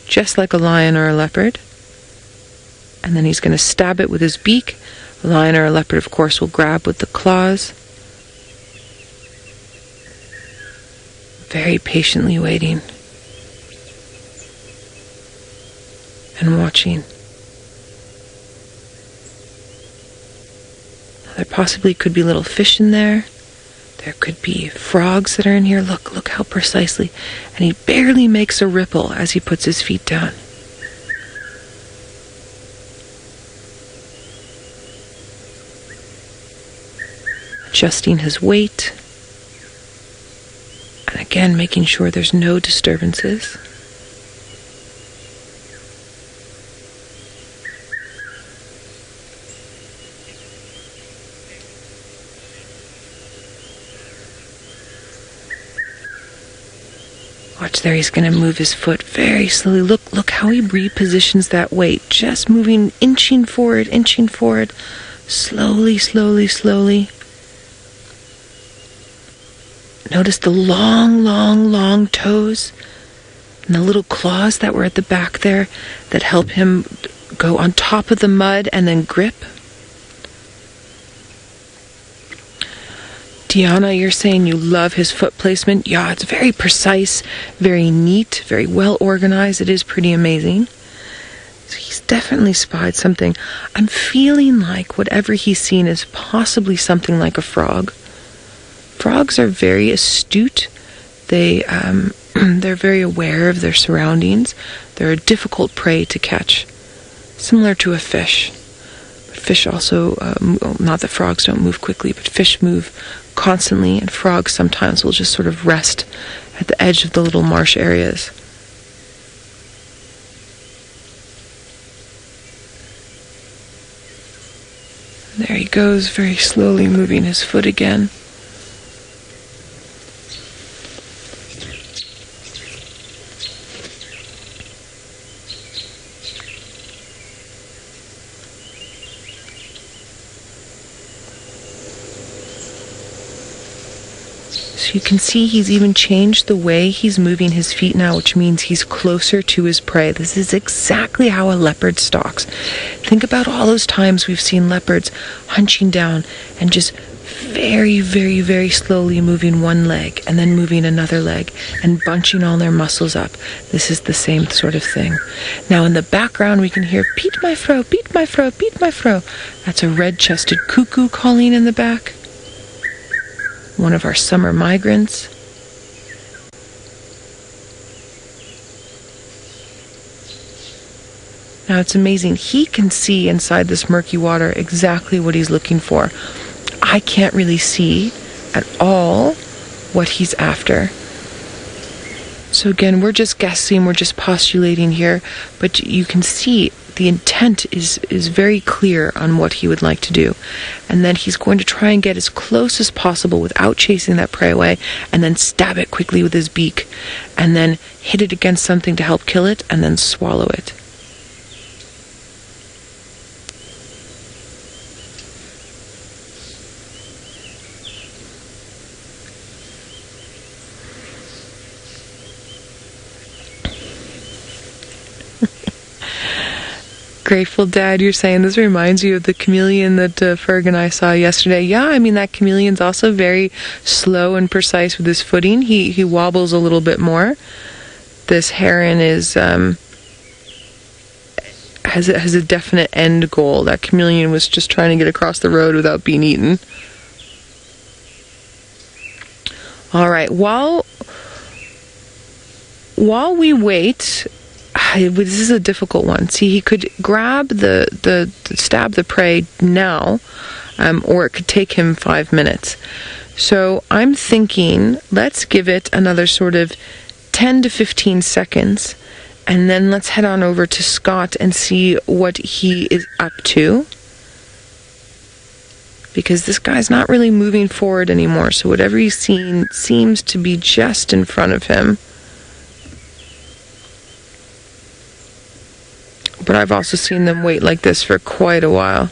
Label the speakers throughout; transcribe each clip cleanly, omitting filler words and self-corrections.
Speaker 1: just like a lion or a leopard. And then he's going to stab it with his beak. A lion or a leopard, of course, will grab with the claws. Very patiently waiting and watching. There possibly could be little fish in there. There could be frogs that are in here. Look how precisely. And he barely makes a ripple as he puts his feet down. Adjusting his weight. And again, making sure there's no disturbances. Watch there, he's going to move his foot very slowly. Look how he repositions that weight. Just moving, inching forward. Slowly, slowly, slowly. Notice the long toes and the little claws that were at the back there that help him go on top of the mud and then grip. Diana, you're saying you love his foot placement. Yeah, it's very precise, very neat, very well organized. It is pretty amazing. So he's definitely spied something. I'm feeling like whatever he's seen is possibly something like a frog. Frogs are very astute. They're very aware of their surroundings. They're a difficult prey to catch, similar to a fish. But fish also, not that frogs don't move quickly, but fish move constantly, and frogs sometimes will just sort of rest at the edge of the little marsh areas. There he goes, very slowly moving his foot again. So you can see he's even changed the way he's moving his feet now, which means he's closer to his prey. This is exactly how a leopard stalks. Think about all those times we've seen leopards hunching down and just very, very, very slowly moving one leg and then moving another leg and bunching all their muscles up. This is the same sort of thing. Now in the background we can hear "Piet my vrouw, Piet my vrouw, Piet my vrouw." That's a red-chested cuckoo calling in the back. One of our summer migrants. Now it's amazing. He can see inside this murky water exactly what he's looking for. I can't really see at all what he's after. So again, we're just guessing, we're just postulating here, but you can see the intent is very clear on what he would like to do. And then he's going to try and get as close as possible without chasing that prey away, and then stab it quickly with his beak, and then hit it against something to help kill it, and then swallow it. Grateful Dad, you're saying this reminds you of the chameleon that Ferg and I saw yesterday. Yeah, I mean, that chameleon's also very slow and precise with his footing. He wobbles a little bit more. This heron is has a definite end goal. That chameleon was just trying to get across the road without being eaten. All right, while we wait, this is a difficult one. See, he could grab stab the prey now, or it could take him 5 minutes. So I'm thinking, let's give it another sort of 10 to 15 seconds, and then let's head on over to Scott and see what he is up to. Because this guy's not really moving forward anymore, so whatever he's seen seems to be just in front of him. But I've also seen them wait like this for quite a while.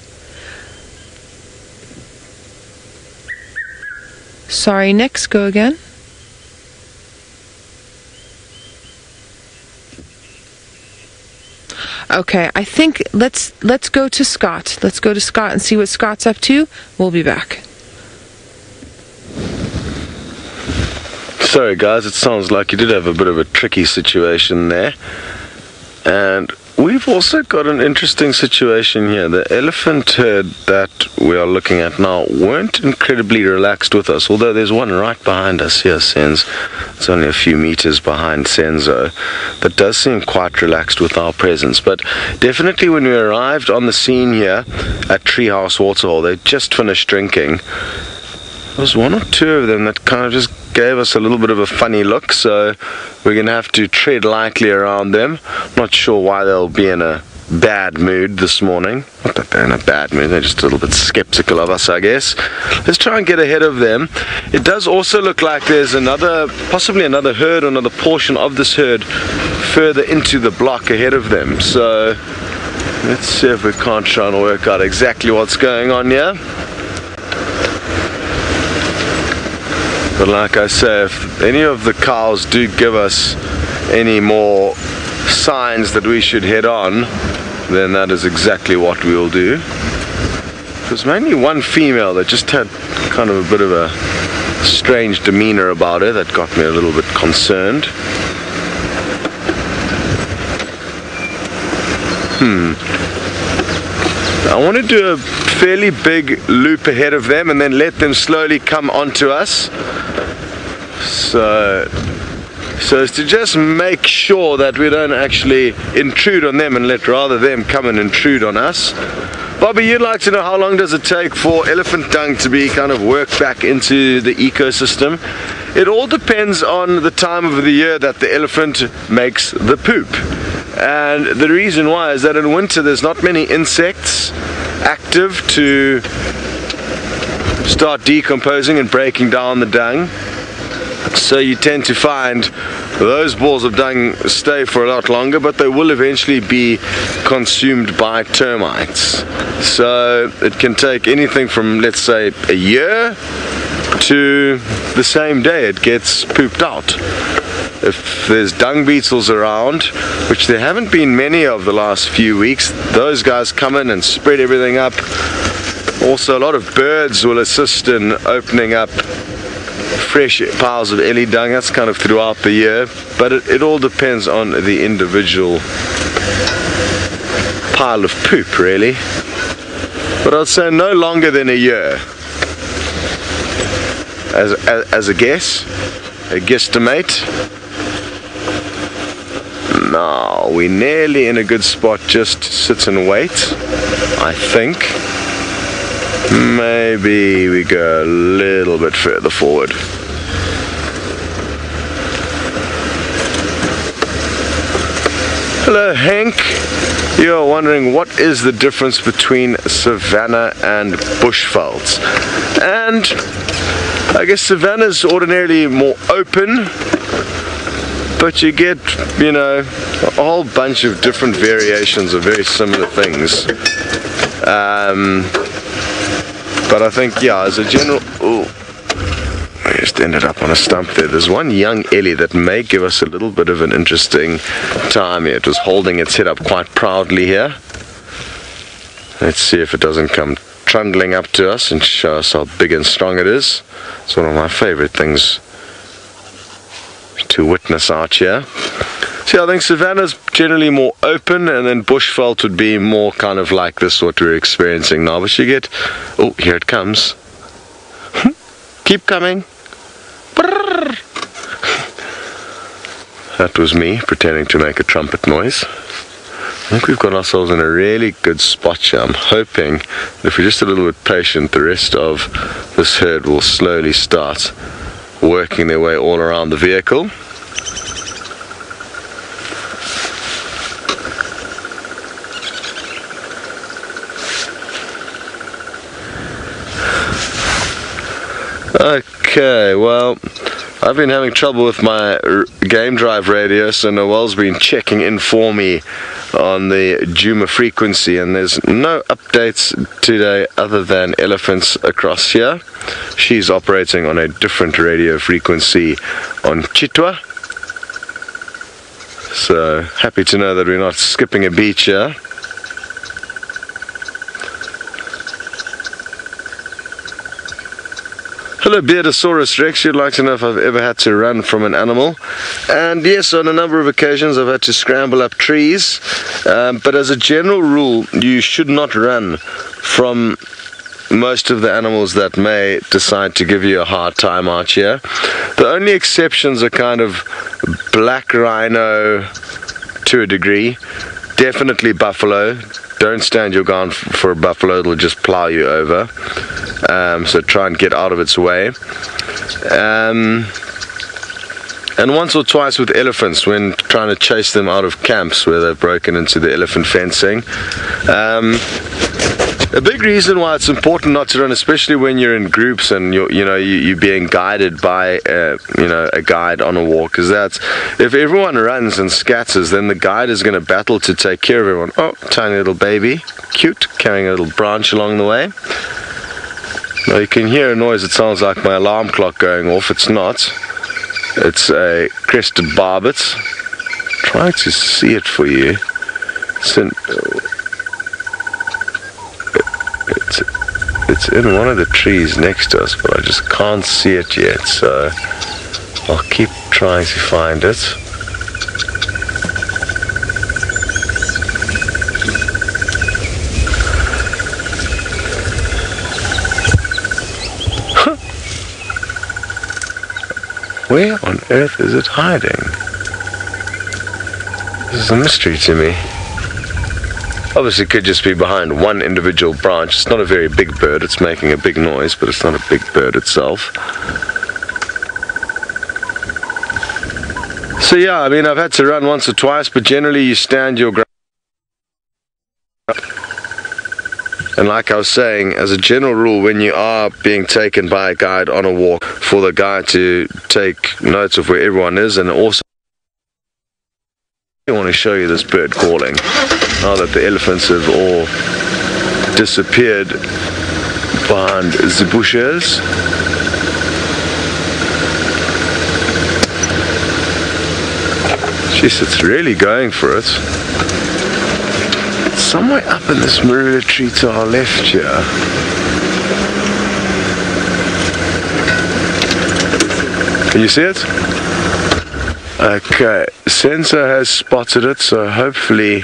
Speaker 1: Sorry, Nix, go again. Okay, I think let's go to Scott. Let's go to Scott and see what Scott's up to. We'll be back.
Speaker 2: Sorry guys, it sounds like you did have a bit of a tricky situation there. And we've also got an interesting situation here. The elephant herd that we are looking at now weren't incredibly relaxed with us, although there's one right behind us here, Senz. It's only a few meters behind Senzo. That does seem quite relaxed with our presence. But definitely when we arrived on the scene here at Treehouse Waterhole, they just finished drinking. There was one or two of them that kind of just gave us a little bit of a funny look, so we're going to have to tread lightly around them. Not sure why they'll be in a bad mood this morning. Not that they're in a bad mood, they're just a little bit skeptical of us, I guess. Let's try and get ahead of them. It does also look like there's possibly another herd, or another portion of this herd further into the block ahead of them. So let's see if we can't try and work out exactly what's going on here. But like I say, if any of the cows do give us any more signs that we should head on, then that is exactly what we will do. It was mainly one female that just had kind of a bit of a strange demeanor about her that got me a little bit concerned. I want to do a fairly big loop ahead of them and then let them slowly come onto us. So as to just make sure that we don't actually intrude on them and let rather them come and intrude on us. Bobby, you'd like to know how long does it take for elephant dung to be kind of worked back into the ecosystem? It all depends on the time of the year that the elephant makes the poop. And the reason why is that in winter there's not many insects active to start decomposing and breaking down the dung. So you tend to find those balls of dung stay for a lot longer, but they will eventually be consumed by termites. So it can take anything from, let's say, a year to the same day it gets pooped out. If there's dung beetles around, which there haven't been many of the last few weeks, those guys come in and spread everything up. Also, a lot of birds will assist in opening up fresh piles of ellie dung. That's kind of throughout the year, but it all depends on the individual pile of poop, really. But I'd say no longer than a year as a guesstimate. Now we're nearly in a good spot. Just sit and wait, I think. Maybe we go a little bit further forward. Hello Hank, you're wondering what is the difference between savanna and bushveld. And I guess savanna is ordinarily more open, but you get, you know, a whole bunch of different variations of very similar things. But I think, yeah, as a general... Oh, I just ended up on a stump there. There's one young ellie that may give us a little bit of an interesting time here. It was holding its head up quite proudly here. Let's see if it doesn't come trundling up to us and show us how big and strong it is. It's one of my favorite things to witness out here. See, I think savanna's generally more open, and then bushveld would be more kind of like this, what we're experiencing now. But you get, oh, here it comes. Keep coming. Brrr. That was me pretending to make a trumpet noise. I think we've got ourselves in a really good spot here. I'm hoping that if we're just a little bit patient, the rest of this herd will slowly start working their way all around the vehicle. Okay, well, I've been having trouble with my game drive radio, so Noelle's been checking in for me on the Djuma frequency, and there's no updates today other than elephants across here. She's operating on a different radio frequency on Chitwa. So happy to know that we're not skipping a beat here. Hello Beardosaurus Rex, you'd like to know if I've ever had to run from an animal. And yes, on a number of occasions I've had to scramble up trees, but as a general rule you should not run from most of the animals that may decide to give you a hard time out here. The only exceptions are kind of black rhino to a degree, definitely buffalo. Don't stand your ground for a buffalo, it'll just plow you over. So try and get out of its way. And once or twice with elephants when trying to chase them out of camps where they've broken into the elephant fencing. A big reason why it's important not to run, especially when you're in groups and you're being guided by a guide on a walk, is that if everyone runs and scatters, then the guide is going to battle to take care of everyone. Oh, tiny little baby, cute, carrying a little branch along the way. Now you can hear a noise, it sounds like my alarm clock going off. It's not. It's a crested barbet. Try to see it for you. It's in one of the trees next to us, but I just can't see it yet, so I'll keep trying to find it. Where on earth is it hiding? This is a mystery to me. Obviously it could just be behind one individual branch. It's not a very big bird, it's making a big noise, but it's not a big bird itself. So yeah, I mean, I've had to run once or twice, but generally you stand your ground. And like I was saying, as a general rule, when you are being taken by a guide on a walk, for the guide to take notes of where everyone is, and also I want to show you this bird calling. Now that the elephants have all disappeared behind the bushes. Jeez, it's really going for it. It's somewhere up in this marula tree to our left here. Can you see it? Okay, Sensor has spotted it, so hopefully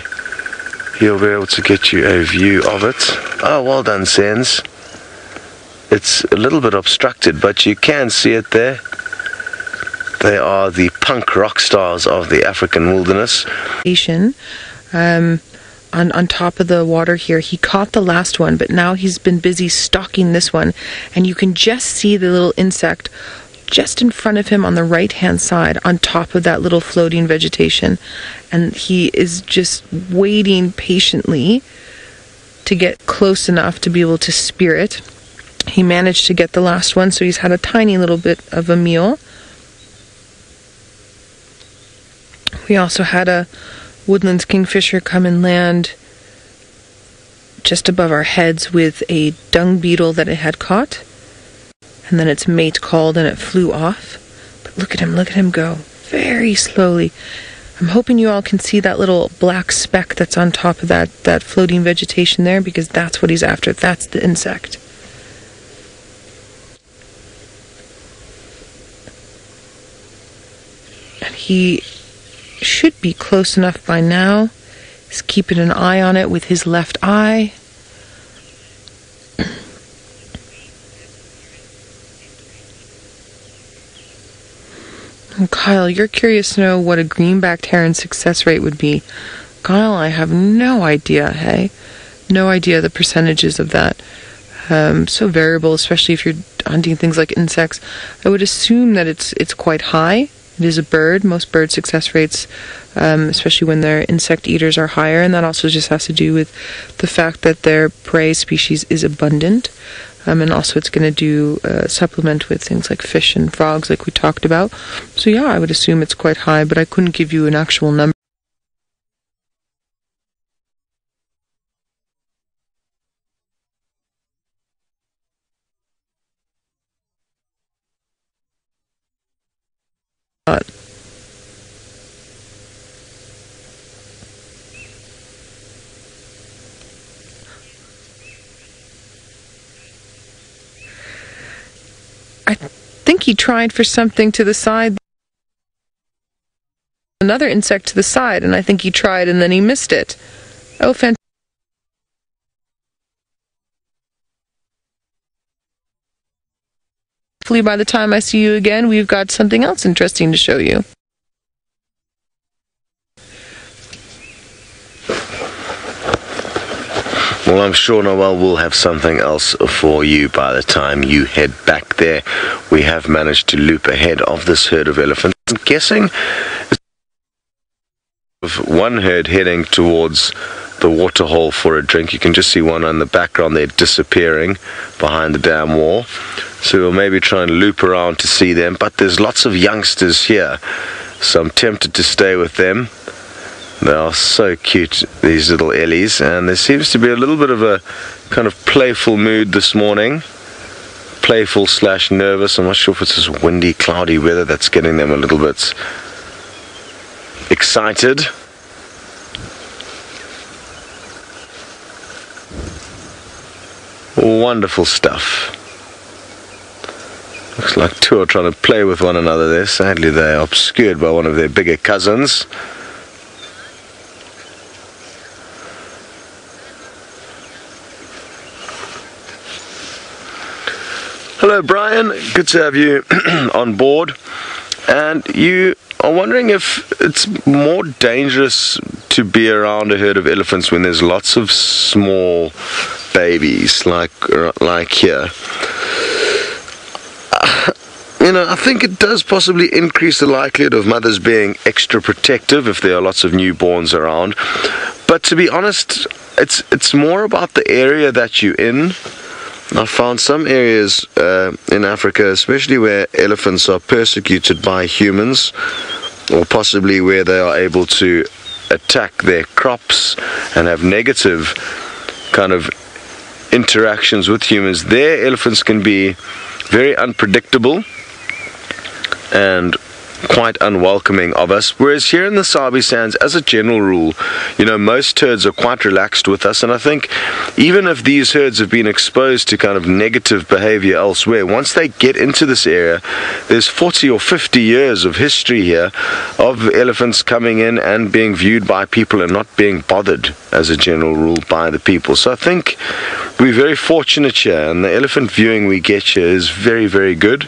Speaker 2: he'll be able to get you a view of it. Oh, well done, Sens. It's a little bit obstructed, but you can see it there. They are the punk rock stars of the African wilderness.
Speaker 1: On top of the water here, he caught the last one, but now he's been busy stalking this one, and you can just see the little insect just in front of him on the right hand side on top of that little floating vegetation, and he is just waiting patiently to get close enough to be able to spear it. He managed to get the last one, so he's had a tiny little bit of a meal. We also had a woodlands kingfisher come and land just above our heads with a dung beetle that it had caught. And then its mate called and it flew off. But look at him go, very slowly. I'm hoping you all can see that little black speck that's on top of that floating vegetation there, because that's what he's after. That's the insect. And he should be close enough by now. He's keeping an eye on it with his left eye. Kyle, you're curious to know what a greenbacked heron success rate would be. Kyle, I have no idea, hey? No idea the percentages of that. So variable, especially if you're hunting things like insects. I would assume that it's quite high. It is a bird. Most bird success rates, especially when their insect eaters, are higher, and that also just has to do with the fact that their prey species is abundant. And also it's going to do supplement with things like fish and frogs like we talked about. So yeah, I would assume it's quite high, but I couldn't give you an actual number. he tried for something to the side. Another insect to the side, and I think he tried and then he missed it. Oh, fantastic. Hopefully by the time I see you again, we've got something else interesting to show you.
Speaker 2: Well, I'm sure Noel will have something else for you by the time you head back there. We have managed to loop ahead of this herd of elephants. I'm guessing one herd heading towards the waterhole for a drink. You can just see one on the background there disappearing behind the dam wall. So we'll maybe try and loop around to see them. But there's lots of youngsters here, so I'm tempted to stay with them. They are so cute, these little Ellies, and there seems to be a little bit of a kind of playful mood this morning. Playful / nervous. I'm not sure if it's this windy, cloudy weather that's getting them a little bit excited. Wonderful stuff. Looks like two are trying to play with one another there. Sadly, they are obscured by one of their bigger cousins. Hello Brian, good to have you on board. And you are wondering if it's more dangerous to be around a herd of elephants when there's lots of small babies like here. You know, I think it does possibly increase the likelihood of mothers being extra protective if there are lots of newborns around. But to be honest, it's more about the area that you're in. I found some areas in Africa, especially where elephants are persecuted by humans, or possibly where they are able to attack their crops and have negative kind of interactions with humans. Their elephants can be very unpredictable and quite unwelcoming of us, whereas here in the Sabi Sands, as a general rule, you know, most herds are quite relaxed with us. And I think even if these herds have been exposed to kind of negative behavior elsewhere, once they get into this area, there's 40 or 50 years of history here of elephants coming in and being viewed by people and not being bothered, as a general rule, by the people. So I think we're very fortunate here, and the elephant viewing we get here is very, very good.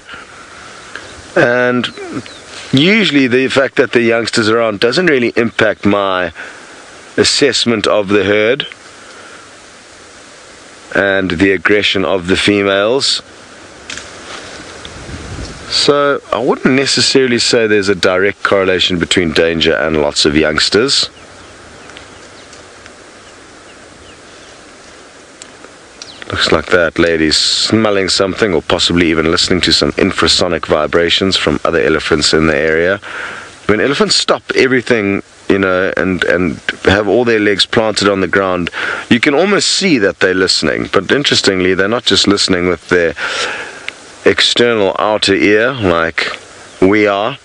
Speaker 2: And usually the fact that the youngsters are around doesn't really impact my assessment of the herd and the aggression of the females. So I wouldn't necessarily say there's a direct correlation between danger and lots of youngsters. Looks like that lady's smelling something, or possibly even listening to some infrasonic vibrations from other elephants in the area. When elephants stop everything, you know, and have all their legs planted on the ground, you can almost see that they're listening. But interestingly, they're not just listening with their external outer ear like we are.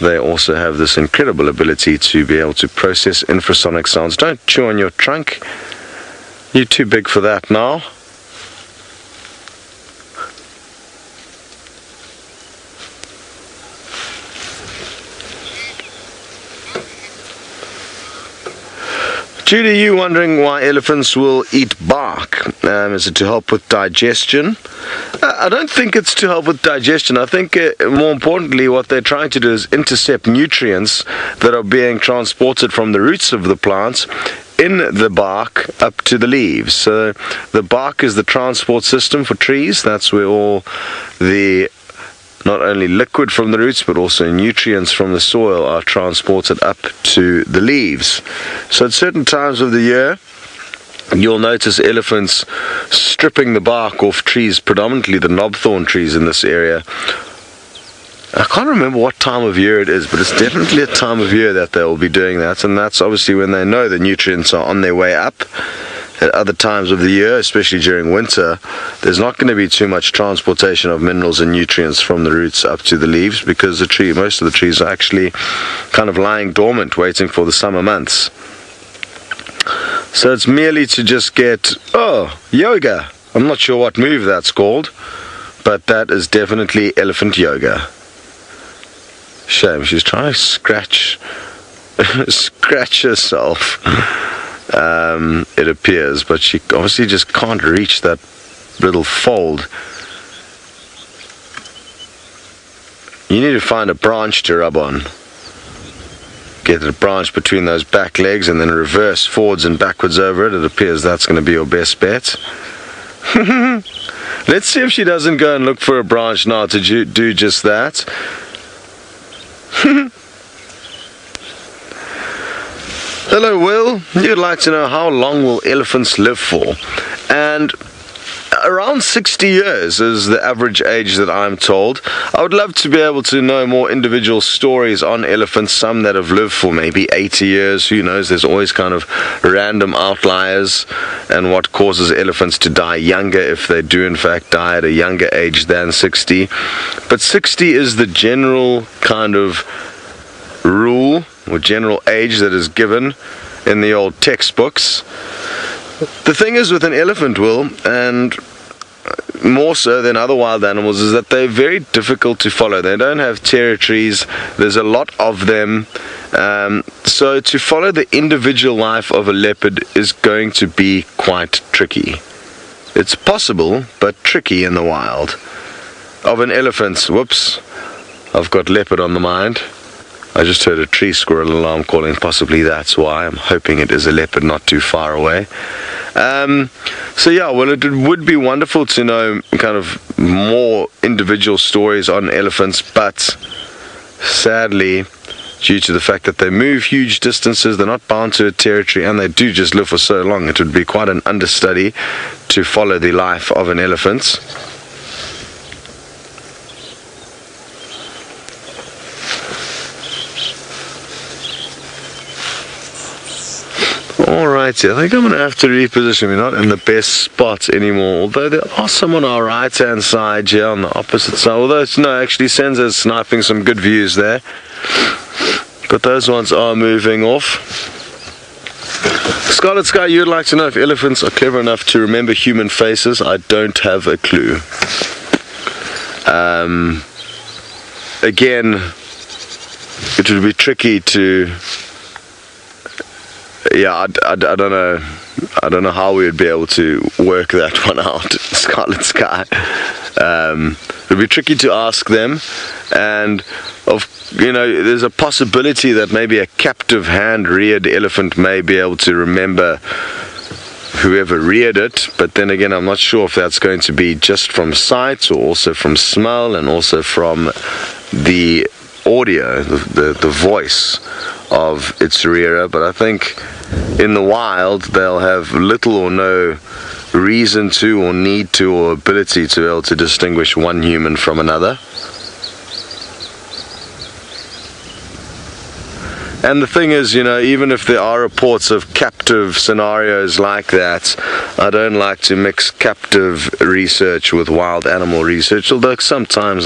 Speaker 2: They also have this incredible ability to be able to process infrasonic sounds. Don't chew on your trunk. You're too big for that now. Judy, you wondering why elephants will eat bark? Is it to help with digestion? I don't think it's to help with digestion. I think more importantly what they're trying to do is intercept nutrients that are being transported from the roots of the plants in the bark up to the leaves. So the bark is the transport system for trees. That's where all the not only liquid from the roots but also nutrients from the soil are transported up to the leaves. So at certain times of the year you'll notice elephants stripping the bark off trees, predominantly the knobthorn trees in this area. I can't remember what time of year it is, but it's definitely a time of year that they'll be doing that, and that's obviously when they know the nutrients are on their way up. At other times of the year, especially during winter, there's not going to be too much transportation of minerals and nutrients from the roots up to the leaves, because most of the trees are actually kind of lying dormant, waiting for the summer months. So it's merely to just get, yoga. I'm not sure what move that's called, but that is definitely elephant yoga. Shame, she's trying to scratch herself, it appears, but she obviously just can't reach that little fold. You need to find a branch to rub on. Get a branch between those back legs and then reverse forwards and backwards over it. It appears that's going to be your best bet. Let's see if she doesn't go and look for a branch now to do just that. Hello, Will. You'd like to know how long will elephants live for? And around 60 years is the average age that I'm told. I would love to be able to know more individual stories on elephants, some that have lived for maybe 80 years, who knows, there's always kind of random outliers, and what causes elephants to die younger if they do in fact die at a younger age than 60. But 60 is the general kind of rule or general age that is given in the old textbooks. The thing is with an elephant, Will, and more so than other wild animals, is that they're very difficult to follow. They don't have territories, there's a lot of them, so to follow the individual life of a leopard is going to be quite tricky. It's possible, but tricky in the wild. Of an elephant, whoops, I've got leopard on the mind. I just heard a tree squirrel alarm calling, possibly that's why. I'm hoping it is a leopard not too far away. So yeah, well, it would be wonderful to know kind of more individual stories on elephants, but sadly, due to the fact that they move huge distances, they're not bound to a territory, and they do just live for so long, it would be quite an understudy to follow the life of an elephant. Alrighty, I think I'm going to have to reposition. We're not in the best spot anymore, although there are some on our right hand side here on the opposite side, although it's, no, actually Senza's sniping some good views there, but those ones are moving off. Scarlet Sky, you'd like to know if elephants are clever enough to remember human faces. I don't have a clue. Again, it would be tricky to, yeah, I don't know. I don't know how we would be able to work that one out, Scarlet Sky. It would be tricky to ask them, and there's a possibility that maybe a captive hand-reared elephant may be able to remember whoever reared it, but then again, I'm not sure if that's going to be just from sight or also from smell and also from the audio, the voice of its rearer. But I think in the wild they'll have little or no reason to, or need to, or ability to be able to distinguish one human from another. And the thing is, even if there are reports of captive scenarios like that, I don't like to mix captive research with wild animal research, although sometimes,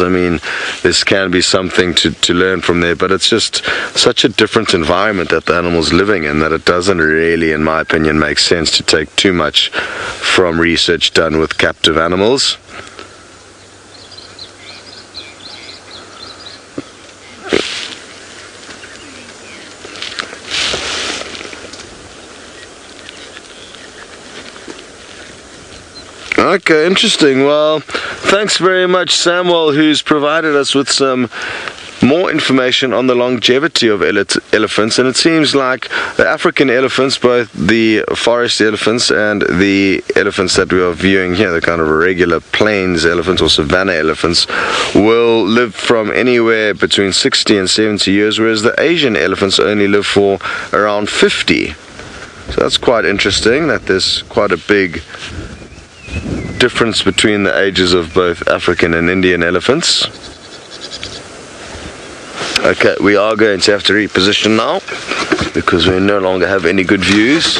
Speaker 2: this can be something to learn from there, but it's just such a different environment that the animal's living in that it doesn't really, in my opinion, make sense to take too much from research done with captive animals. Okay, interesting. Well, thanks very much, Samuel, who's provided us with some more information on the longevity of elephants. And it seems like the African elephants, both the forest elephants and the elephants that we are viewing here, the kind of regular plains elephants or savanna elephants, will live from anywhere between 60 and 70 years, whereas the Asian elephants only live for around 50. So that's quite interesting, that there's quite a big difference between the ages of both African and Indian elephants. Okay, we are going to have to reposition now because we no longer have any good views.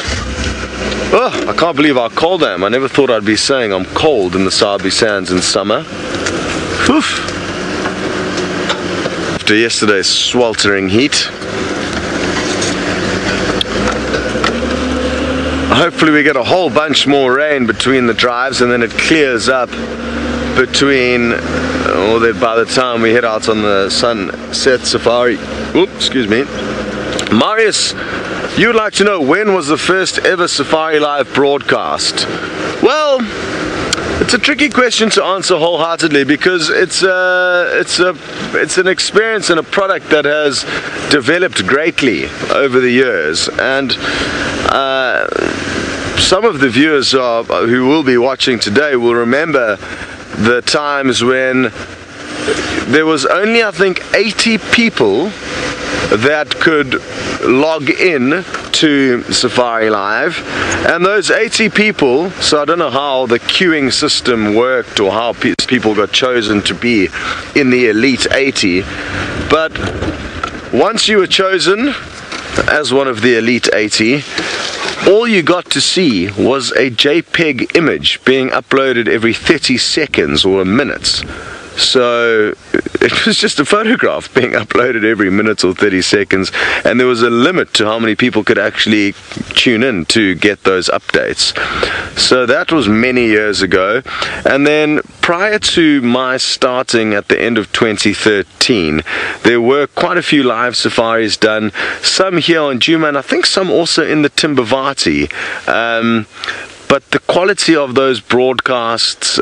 Speaker 2: Oh, I can't believe how cold I am. I never thought I'd be saying I'm cold in the Sabi Sands in summer. Oof. After yesterday's sweltering heat. Hopefully we get a whole bunch more rain between the drives and then it clears up between, or that by the time we head out on the sunset safari. Oops, excuse me. Marius, you would like to know, when was the first ever Safari Live broadcast? Well, it's a tricky question to answer wholeheartedly, because it's an experience and a product that has developed greatly over the years, and some of the viewers who will be watching today will remember the times when there was only, I think, 80 people that could log in to Safari Live, and those 80 people, so I don't know how the queuing system worked or how people got chosen to be in the elite 80, but once you were chosen as one of the elite 80, all you got to see was a JPEG image being uploaded every 30 seconds or a minute. So it was just a photograph being uploaded every minute or 30 seconds, and there was a limit to how many people could actually tune in to get those updates. So that was many years ago. And then prior to my starting at the end of 2013, there were quite a few live safaris done, some here on Djuma, and I think some also in the Timbavati. But the quality of those broadcasts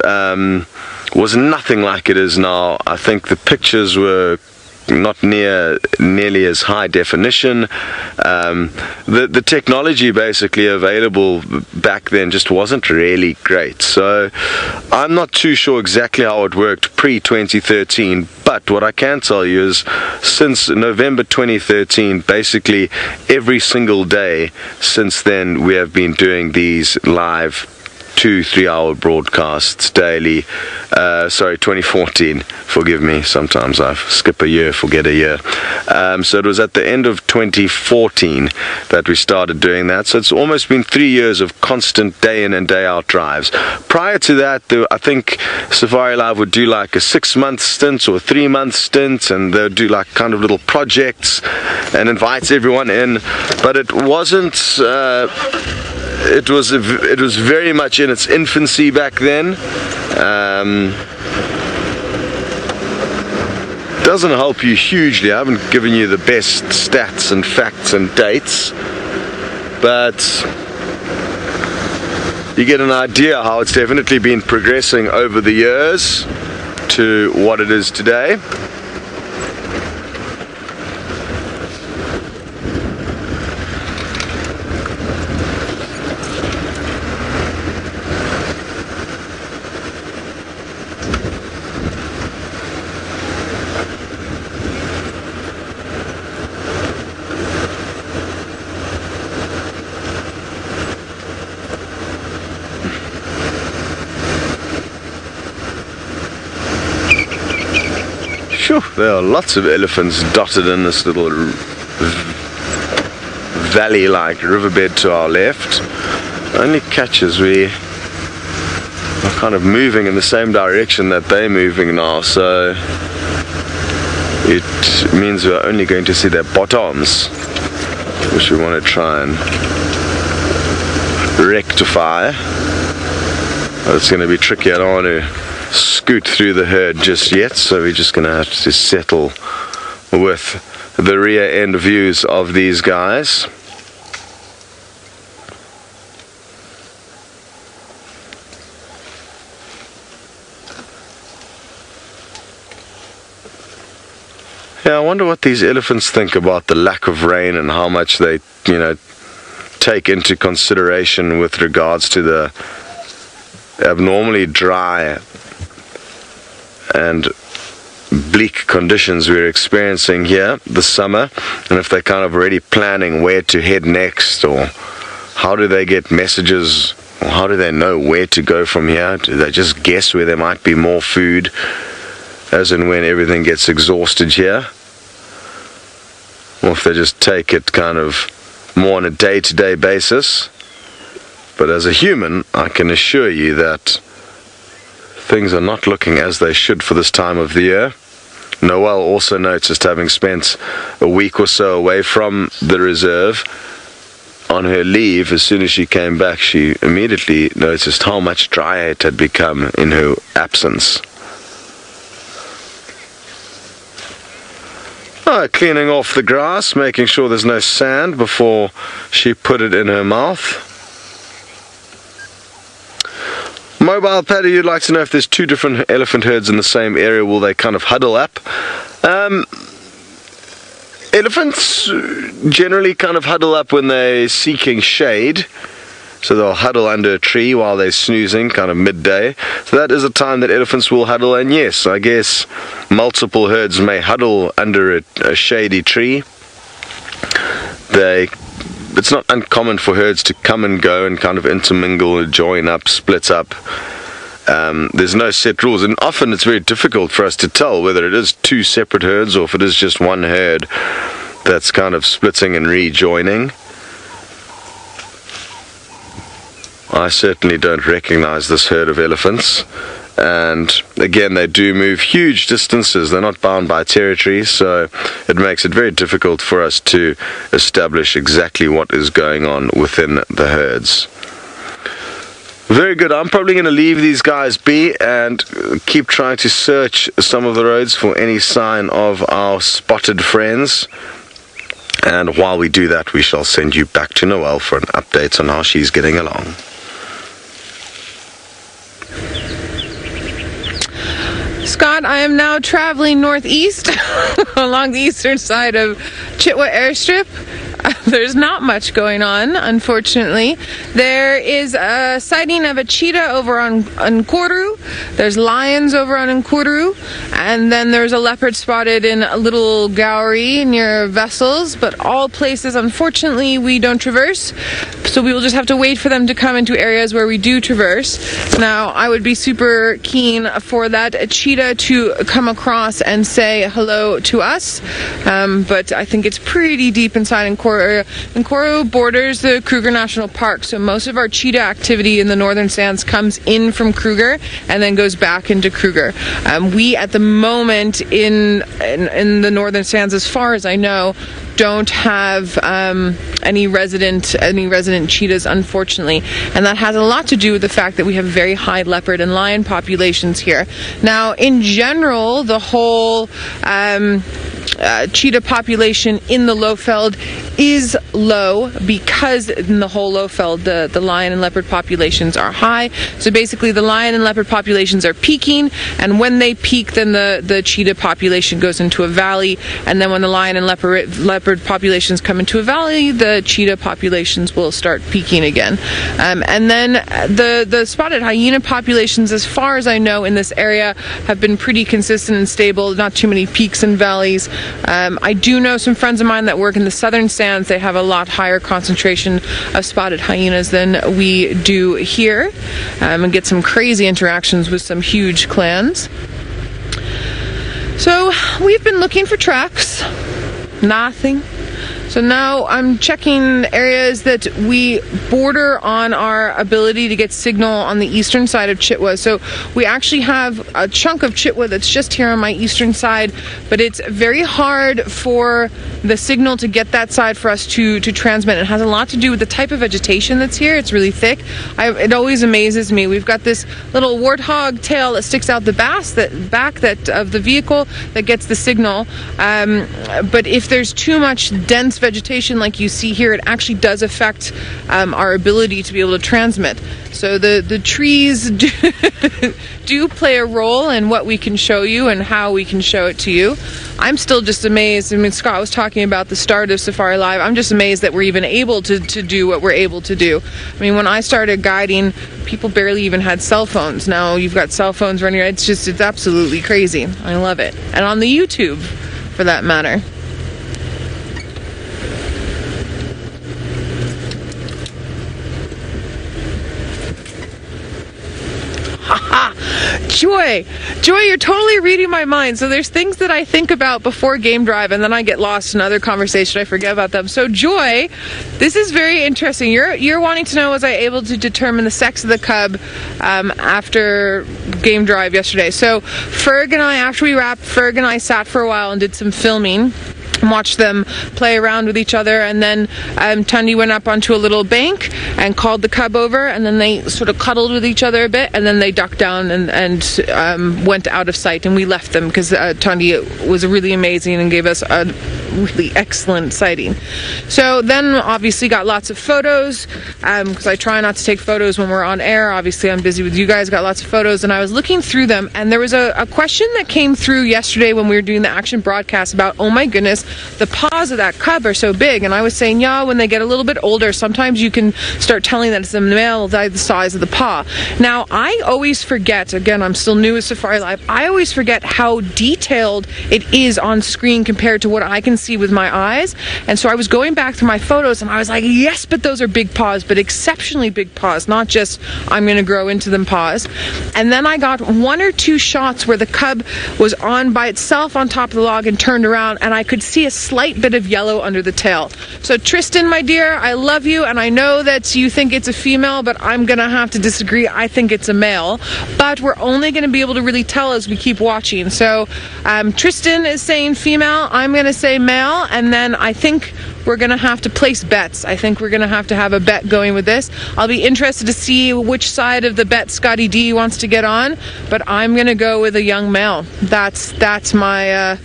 Speaker 2: was nothing like it is now. I think the pictures were not nearly as high definition. The technology basically available back then just wasn't really great. So I'm not too sure exactly how it worked pre-2013, but what I can tell you is since November 2013, basically every single day since then, we have been doing these live 2-3 hour broadcasts daily. Sorry, 2014, forgive me, sometimes I skip a year, forget a year. So it was at the end of 2014 that we started doing that, so it's almost been 3 years of constant day in and day out drives. Prior to that, I think Safari Live would do like a 6-month stint or a 3-month stint, and they would do like kind of little projects and invite everyone in, but it wasn't it was very much in its infancy back then. Doesn't help you hugely. I haven't given you the best stats and facts and dates, but you get an idea how it's definitely been progressing over the years to what it is today. There are lots of elephants dotted in this little valley-like riverbed to our left. Only catch as we are kind of moving in the same direction that they're moving now, so it means we're only going to see their bottoms, which we want to try and rectify. But it's going to be tricky. I don't want to scoot through the herd just yet, so we're just going to have to settle with the rear end views of these guys. Yeah, I wonder what these elephants think about the lack of rain and how much they, take into consideration with regards to the abnormally dry and bleak conditions we're experiencing here this summer, and if they're kind of already planning where to head next, or how do they get messages, or how do they know where to go from here? Do they just guess where there might be more food as and when everything gets exhausted here? Or if they just take it kind of more on a day-to-day basis. But as a human, I can assure you that things are not looking as they should for this time of the year. Noel also noticed, having spent a week or so away from the reserve on her leave, as soon as she came back, she immediately noticed how much drier it had become in her absence. Cleaning off the grass, making sure there's no sand before she put it in her mouth. Mobile Paddy, you'd like to know if there's two different elephant herds in the same area, will they kind of huddle up? Elephants generally kind of huddle up when they're seeking shade. So they'll huddle under a tree while they're snoozing, kind of midday. So that is a time that elephants will huddle, and yes, I guess multiple herds may huddle under a shady tree. It's not uncommon for herds to come and go and kind of intermingle, join up, split up. There's no set rules, and often it's very difficult for us to tell whether it is two separate herds or if it is just one herd that's kind of splitting and rejoining. I certainly don't recognize this herd of elephants, and again, they do move huge distances. They're not bound by territory, so it makes it very difficult for us to establish exactly what is going on within the herds. Very good. I'm probably going to leave these guys be and keep trying to search some of the roads for any sign of our spotted friends. And while we do that, we shall send you back to Noelle for an update on how she's getting along.
Speaker 1: Scott, I am now traveling northeast along the eastern side of Chitwa Airstrip. There's not much going on, unfortunately. There is a sighting of a cheetah over on Nkuru. There's lions over on Nkuru. And then there's a leopard spotted in a little gallery near Vessels. But all places, unfortunately, we don't traverse. So we will just have to wait for them to come into areas where we do traverse. Now, I would be super keen for that cheetah to come across and say hello to us. But I think it's pretty deep inside Nkuru. Nkuru borders the Kruger National Park, so most of our cheetah activity in the northern sands comes in from Kruger and then goes back into Kruger. We at the moment in the northern sands, as far as I know, don't have any resident cheetahs, unfortunately, and that has a lot to do with the fact that we have very high leopard and lion populations here. Now, in general, the whole cheetah population in the Lowveld is low because in the whole Lowveld the lion and leopard populations are high. So basically the lion and leopard populations are peaking, and when they peak, then the cheetah population goes into a valley, and then when the lion and leopard populations come into a valley, the cheetah populations will start peaking again. And then the spotted hyena populations, as far as I know, in this area have been pretty consistent and stable, not too many peaks and valleys. I do know some friends of mine that work in the southern sands. They have a lot higher concentration of spotted hyenas than we do here, and get some crazy interactions with some huge clans. So we've been looking for tracks. Nothing. So now I'm checking areas that we border on our ability to get signal on the eastern side of Chitwa. So we actually have a chunk of Chitwa that's just here on my eastern side, but it's very hard for the signal to get that side for us to transmit. It has a lot to do with the type of vegetation that's here. It's really thick. It always amazes me. We've got this little warthog tail that sticks out the back of the vehicle that gets the signal. But if there's too much dense vegetation like you see here, it actually does affect our ability to be able to transmit. So the trees do play a role in what we can show you and how we can show it to you. I'm still just amazed. I mean, Scott was talking about the start of Safari Live. I'm just amazed that we're even able to do what we're able to do. I mean, when I started guiding, people barely even had cell phones. Now you've got cell phones running. It's absolutely crazy. I love it. And on the YouTube, for that matter. Joy, you're totally reading my mind. So there's things that I think about before game drive, and then I get lost in other conversation. I forget about them. So Joy, this is very interesting. You're wanting to know, was I able to determine the sex of the cub after game drive yesterday? So Ferg and I, after we wrapped, Ferg and I sat for a while and did some filming. watched them play around with each other, and then Tundi went up onto a little bank and called the cub over, and then they sort of cuddled with each other a bit, and then they ducked down and went out of sight, and we left them because Tundi was really amazing and gave us a really excellent sighting. So then obviously got lots of photos because I try not to take photos when we're on air. Obviously I'm busy with you guys, got lots of photos, and I was looking through them, and there was a question that came through yesterday when we were doing the action broadcast about, oh my goodness, the paws of that cub are so big. And I was saying, yeah, when they get a little bit older, sometimes you can start telling that it's a male by the size of the paw. Now, I always forget, again, I'm still new with Safari Live, I always forget how detailed it is on screen compared to what I can see with my eyes. And so I was going back through my photos, and I was like, yes, but those are big paws, but exceptionally big paws, not just I'm going to grow into them paws. And then I got one or two shots where the cub was on by itself on top of the log and turned around, and I could see a slight bit of yellow under the tail. So Tristan, my dear, I love you, and I know that you think it's a female, but I'm gonna have to disagree. I think it's a male, but we're only gonna be able to really tell as we keep watching. So Tristan is saying female, I'm gonna say male, and then I think we're gonna have to place bets. I think we're gonna have to have a bet going with this. I'll be interested to see which side of the bet Scotty D wants to get on, but I'm gonna go with a young male. That's my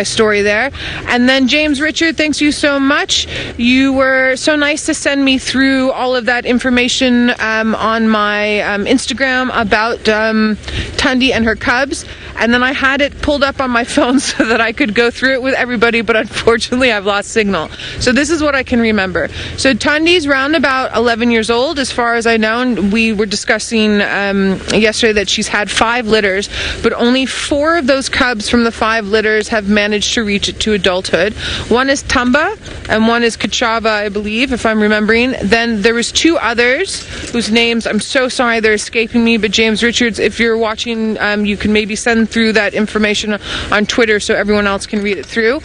Speaker 1: story there. And then James Richard, thanks you so much. You were so nice to send me through all of that information on my Instagram about Tundi and her cubs. And then I had it pulled up on my phone so that I could go through it with everybody, but unfortunately I've lost signal. So this is what I can remember. So Tundi's round about 11 years old, as far as I know, and we were discussing yesterday that she's had 5 litters, but only 4 of those cubs from the 5 litters have managed to reach it to adulthood. One is Tamba, and one is Kachava, I believe, if I'm remembering. Then there was 2 others whose names, I'm so sorry, they're escaping me, but James Richards, if you're watching, you can maybe send through that information on Twitter so everyone else can read it through.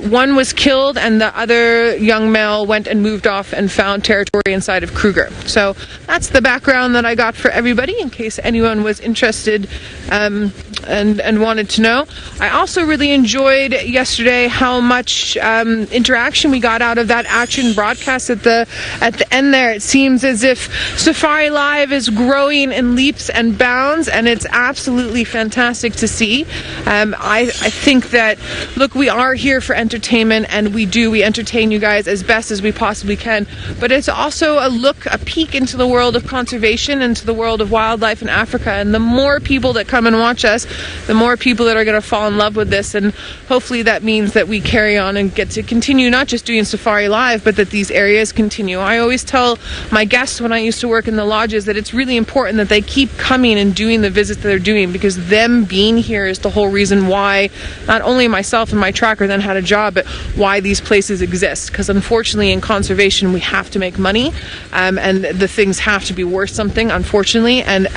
Speaker 1: One was killed, and the other young male went and moved off and found territory inside of Kruger. So that's the background that I got for everybody, in case anyone was interested and wanted to know. I also really enjoyed yesterday how much interaction we got out of that action broadcast at the end there. It seems as if Safari Live is growing in leaps and bounds, and it's absolutely fantastic to see. I think that, look, we are here for entertainment, and we entertain you guys as best as we possibly can, but it's also a peek into the world of conservation, into the world of wildlife in Africa. And the more people that come and watch us, the more people that are going to fall in love with this, and hopefully that means that we carry on and get to continue not just doing Safari Live, but that these areas continue. I always tell my guests when I used to work in the lodges that it's really important that they keep coming and doing the visits that they're doing, because them being here is the whole reason why not only myself and my tracker then had a job, but why these places exist. Because unfortunately in conservation we have to make money, and the things have to be worth something, unfortunately, and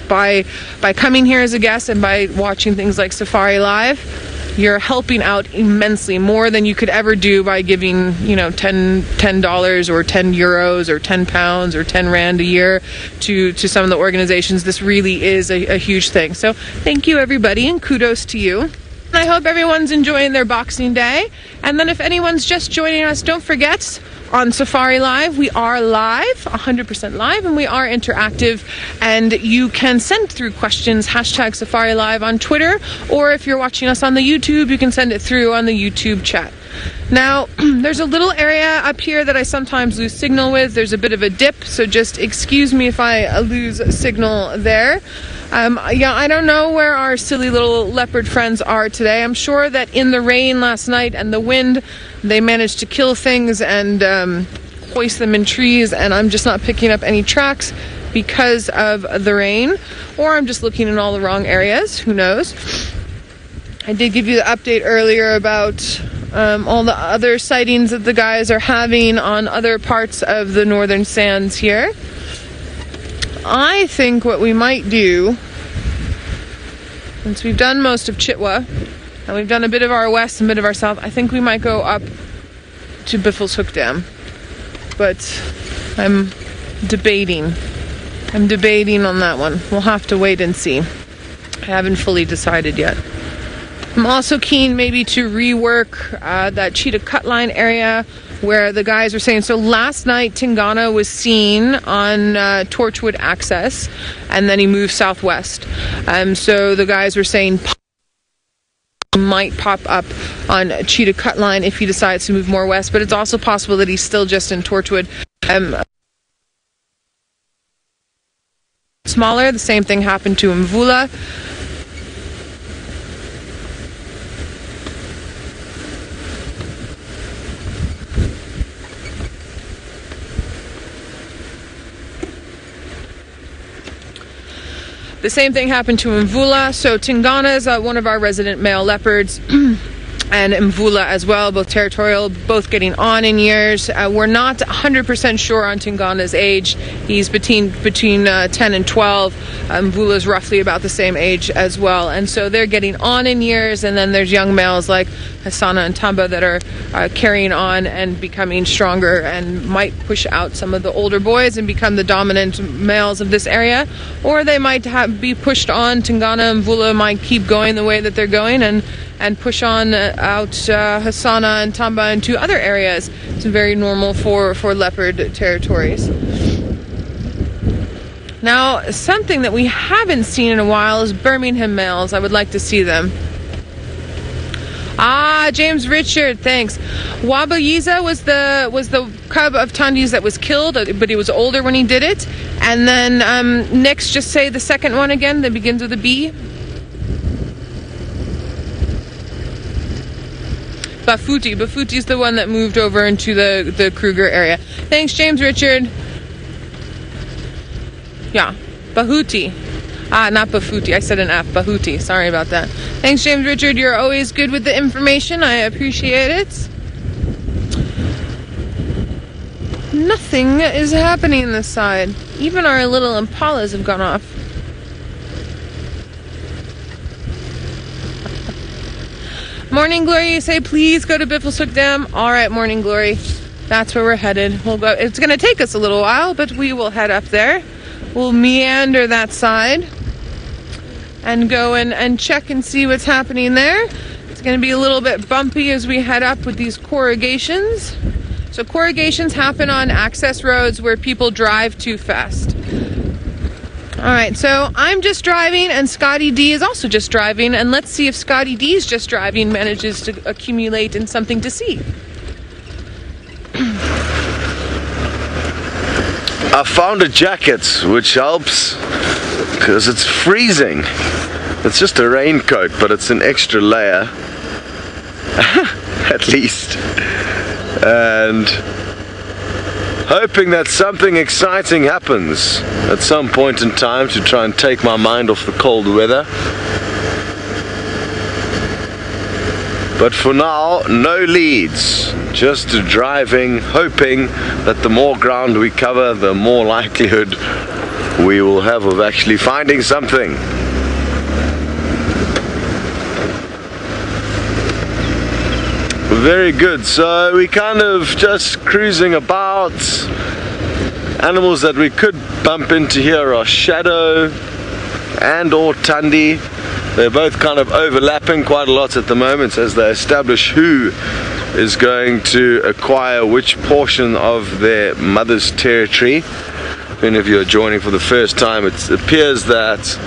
Speaker 1: by coming here as a guest and by watching things like Safari Live, you're helping out immensely, more than you could ever do by giving, $10 or 10 euros or 10 pounds or 10 rand a year to some of the organizations. This really is a huge thing. So thank you everybody, and kudos to you. I hope everyone's enjoying their Boxing Day. And then if anyone's just joining us, don't forget, on Safari Live, we are live, 100% live, and we are interactive, and you can send through questions, hashtag Safari Live on Twitter, or if you're watching us on the YouTube, you can send it through on the YouTube chat. Now, there's a little area up here that I sometimes lose signal with. There's a bit of a dip, so just excuse me if I lose signal there. I don't know where our silly little leopard friends are today. I'm sure that in the rain last night and the wind, they managed to kill things and hoist them in trees, and I'm just not picking up any tracks because of the rain, or I'm just looking in all the wrong areas. Who knows? I did give you the update earlier about all the other sightings that the guys are having on other parts of the northern sands here. I think what we might do, since we've done most of Chitwa and we've done a bit of our west and a bit of our south, I think we might go up to Biffle's Hook Dam. But I'm debating on that one. We'll have to wait and see. I haven't fully decided yet. I'm also keen maybe to rework that cheetah cut line area where the guys were saying, so last night Tingana was seen on Torchwood access, and then he moved southwest. So the guys were saying might pop up on cheetah cut line if he decides to move more west, but it's also possible that he's still just in Torchwood. Smaller, the same thing happened to Mvula. The same thing happened to Mvula. So Tingana is one of our resident male leopards, and Mvula as well, both territorial, both getting on in years. We're not 100% sure on Tingana's age. He's between 10 and 12. Mvula is roughly about the same age as well. And so they're getting on in years, and then there's young males like Hasana and Tamba that are carrying on and becoming stronger and might push out some of the older boys and become the dominant males of this area. Or they might be pushed on. Tingana and Mvula might keep going the way that they're going and push on out Hasana and Tamba into other areas. It's very normal for leopard territories. Now, something that we haven't seen in a while is Birmingham males. I would like to see them. James Richard, thanks. Wabayiza was the cub of Tandi's that was killed, but he was older when he did it. And then next, just say the second one again that begins with a B. Bafuti. Bafuti's the one that moved over into the Kruger area. Thanks, James Richard. Yeah, Bahuti. Not Bafuti. I said an F. Bahuti. Sorry about that. Thanks, James Richard. You're always good with the information. I appreciate it. Nothing is happening this side. Even our little impalas have gone off. Morning Glory, you say please go to Biffleshoek Dam. Alright, Morning Glory. That's where we're headed. We'll go. It's going to take us a little while, but we will head up there. We'll meander that side and go and check and see what's happening there. It's going to be a little bit bumpy as we head up with these corrugations. So corrugations happen on access roads where people drive too fast. Alright, so I'm just driving and Scotty D is also just driving, and let's see if Scotty D's just driving manages to accumulate in something to see.
Speaker 2: I found a jacket, which helps because it's freezing. It's just a raincoat, but it's an extra layer at least, and hoping that something exciting happens at some point in time to try and take my mind off the cold weather. But for now, no leads, just driving, hoping that the more ground we cover, the more likelihood we will have of actually finding something. Very good. So we kind of just cruising about. Animals that we could bump into here are Shadow and or Tandi. They're both kind of overlapping quite a lot at the moment as they establish who is going to acquire which portion of their mother's territory. If any of you are joining for the first time, it appears that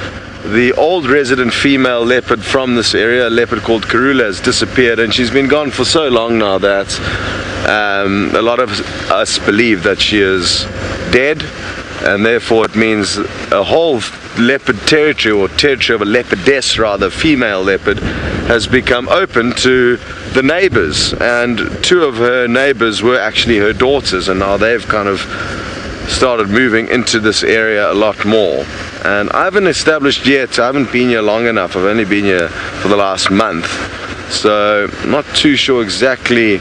Speaker 2: the old resident female leopard from this area, a leopard called Karula, has disappeared, and she's been gone for so long now that a lot of us believe that she is dead, and therefore it means a whole leopard territory, or territory of a leopardess rather, female leopard, has become open to the neighbors, and two of her neighbors were actually her daughters, and now they've kind of started moving into this area a lot more. And I haven't established yet, I haven't been here long enough, I've only been here for the last month, so I'm not too sure exactly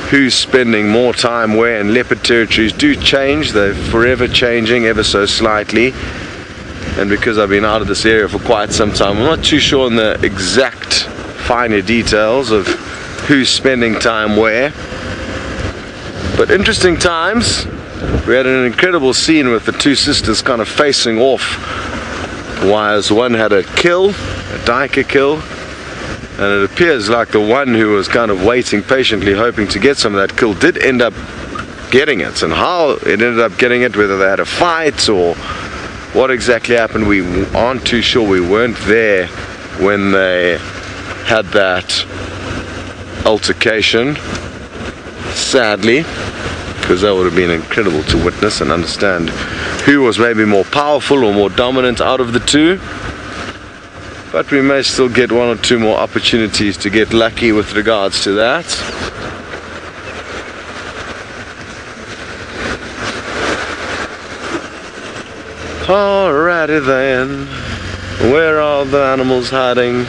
Speaker 2: who's spending more time where, and leopard territories do change, they're forever changing ever so slightly, and because I've been out of this area for quite some time, I'm not too sure on the exact finer details of who's spending time where, but interesting times. We had an incredible scene with the two sisters kind of facing off, whilst one had a kill, a duiker kill, and it appears like the one who was kind of waiting patiently hoping to get some of that kill did end up getting it. And how it ended up getting it, whether they had a fight or what exactly happened, we aren't too sure. We weren't there when they had that altercation, sadly, because that would have been incredible to witness and understand who was maybe more powerful or more dominant out of the two. But we may still get one or two more opportunities to get lucky with regards to that. Alrighty then, where are the animals hiding?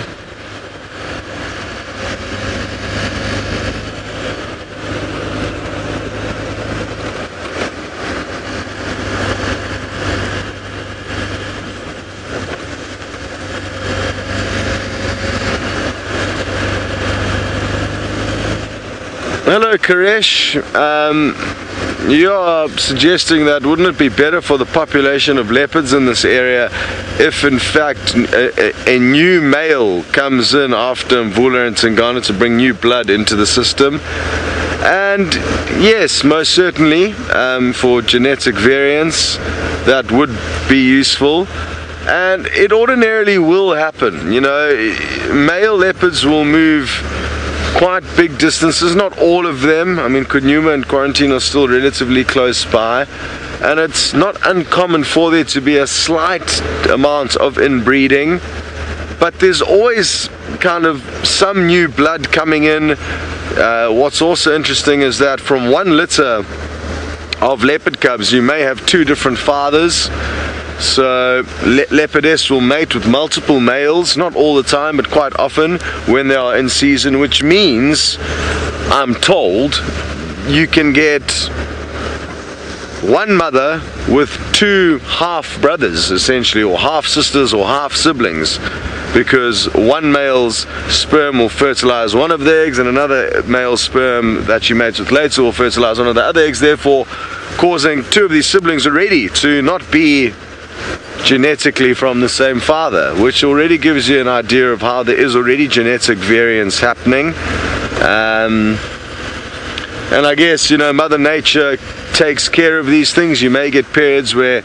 Speaker 2: Hello Koresh, you are suggesting that wouldn't it be better for the population of leopards in this area if in fact a new male comes in after Mvula and Tingana to bring new blood into the system? And yes, most certainly, for genetic variance that would be useful. And it ordinarily will happen, you know. Male leopards will move quite big distances, not all of them. I mean, Djuma and Quarantine are still relatively close by, and it's not uncommon for there to be a slight amount of inbreeding, but there's always kind of some new blood coming in. What's also interesting is that from one litter of leopard cubs you may have two different fathers. So leopardess will mate with multiple males, not all the time, but quite often when they are in season, which means, I'm told, you can get one mother with two half brothers, essentially, or half sisters or half siblings, because one male's sperm will fertilize one of the eggs and another male sperm that she mates with later will fertilize one of the other eggs, therefore causing two of these siblings already to not be genetically from the same father, which already gives you an idea of how there is already genetic variance happening. And I guess, you know, Mother Nature takes care of these things. You may get periods where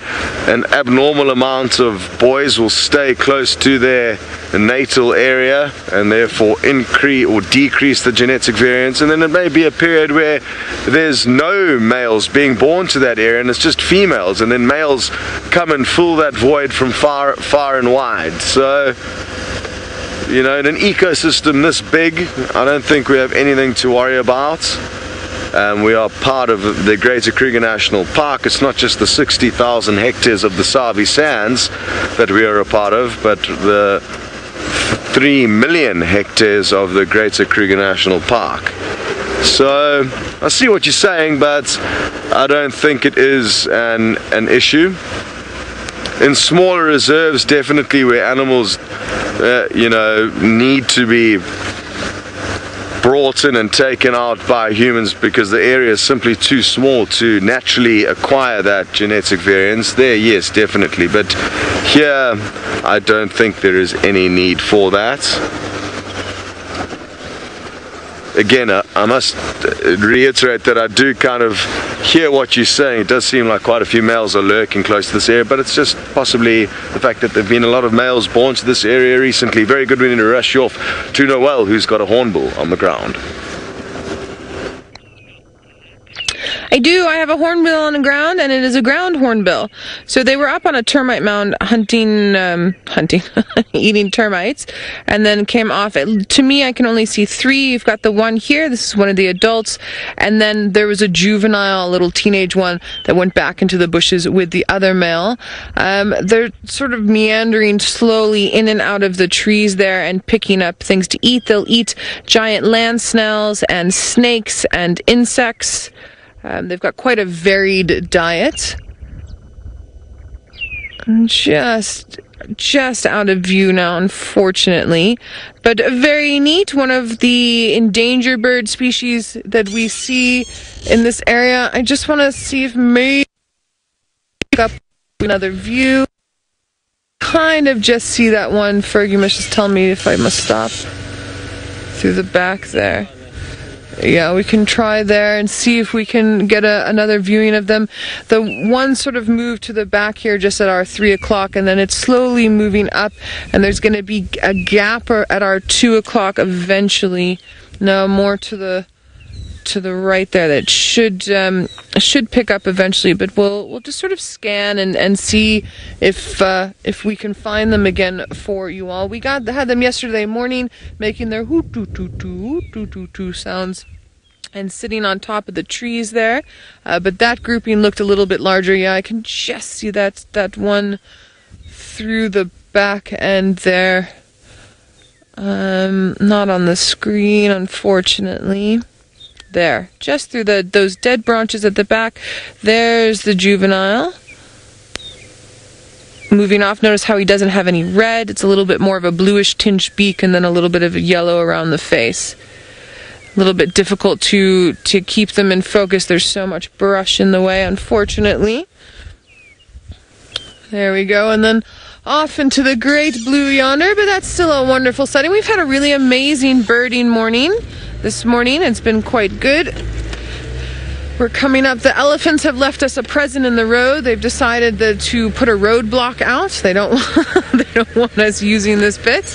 Speaker 2: an abnormal amount of boys will stay close to their natal area and therefore increase or decrease the genetic variance, and then it may be a period where there's no males being born to that area and it's just females, and then males come and fill that void from far and wide. So, you know, in an ecosystem this big, I don't think we have anything to worry about. We are part of the Greater Kruger National Park. It's not just the 60,000 hectares of the Sabi sands that we are a part of, but the 3 million hectares of the Greater Kruger National Park. So I see what you're saying, but I don't think it is an issue. In smaller reserves, definitely, where animals you know, need to be brought in and taken out by humans because the area is simply too small to naturally acquire that genetic variance, there, yes, definitely, but here I don't think there is any need for that. Again, I must reiterate that I do kind of hear what you're saying. It does seem like quite a few males are lurking close to this area, but it's just possibly the fact that there have been a lot of males born to this area recently. Very good, we need to rush you off to Noel, who's got a hornbill on the ground.
Speaker 1: I do. I have a hornbill on the ground, and it is a ground hornbill. So they were up on a termite mound hunting, eating termites, and then came off. To me, I can only see three. You've got the one here. This is one of the adults, and then there was a juvenile, little teenage one that went back into the bushes with the other male. They're sort of meandering slowly in and out of the trees there and picking up things to eat. They'll eat giant land snails and snakes and insects. They've got quite a varied diet. Just out of view now, unfortunately. But very neat. One of the endangered bird species that we see in this area. I just want to see if maybe up another view. Kind of just see that one. Fergie must just tell me if I must stop. through the back there. Yeah, we can try there and see if we can get another viewing of them. The one sort of moved to the back here just at our 3 o'clock, and then it's slowly moving up, and there's going to be a gap at our 2 o'clock eventually. No, more to the right there. That should pick up eventually, but we'll just sort of scan and see if we can find them again for you all. We had them yesterday morning making their hoot toot toot toot toot toot toot sounds and sitting on top of the trees there, but that grouping looked a little bit larger. Yeah, I can just see that one through the back end there. Not on the screen, unfortunately. There, just through those dead branches at the back. There's the juvenile. Moving off, notice how he doesn't have any red. It's a little bit more of a bluish tinged beak and then a little bit of yellow around the face. A little bit difficult to keep them in focus. There's so much brush in the way, unfortunately. There we go, and then off into the great blue yonder, but that's still a wonderful sighting. We've had a really amazing birding morning this morning. It's been quite good. We're coming up. The elephants have left us a present in the road. They've decided to put a roadblock out. They don't want us using this bit.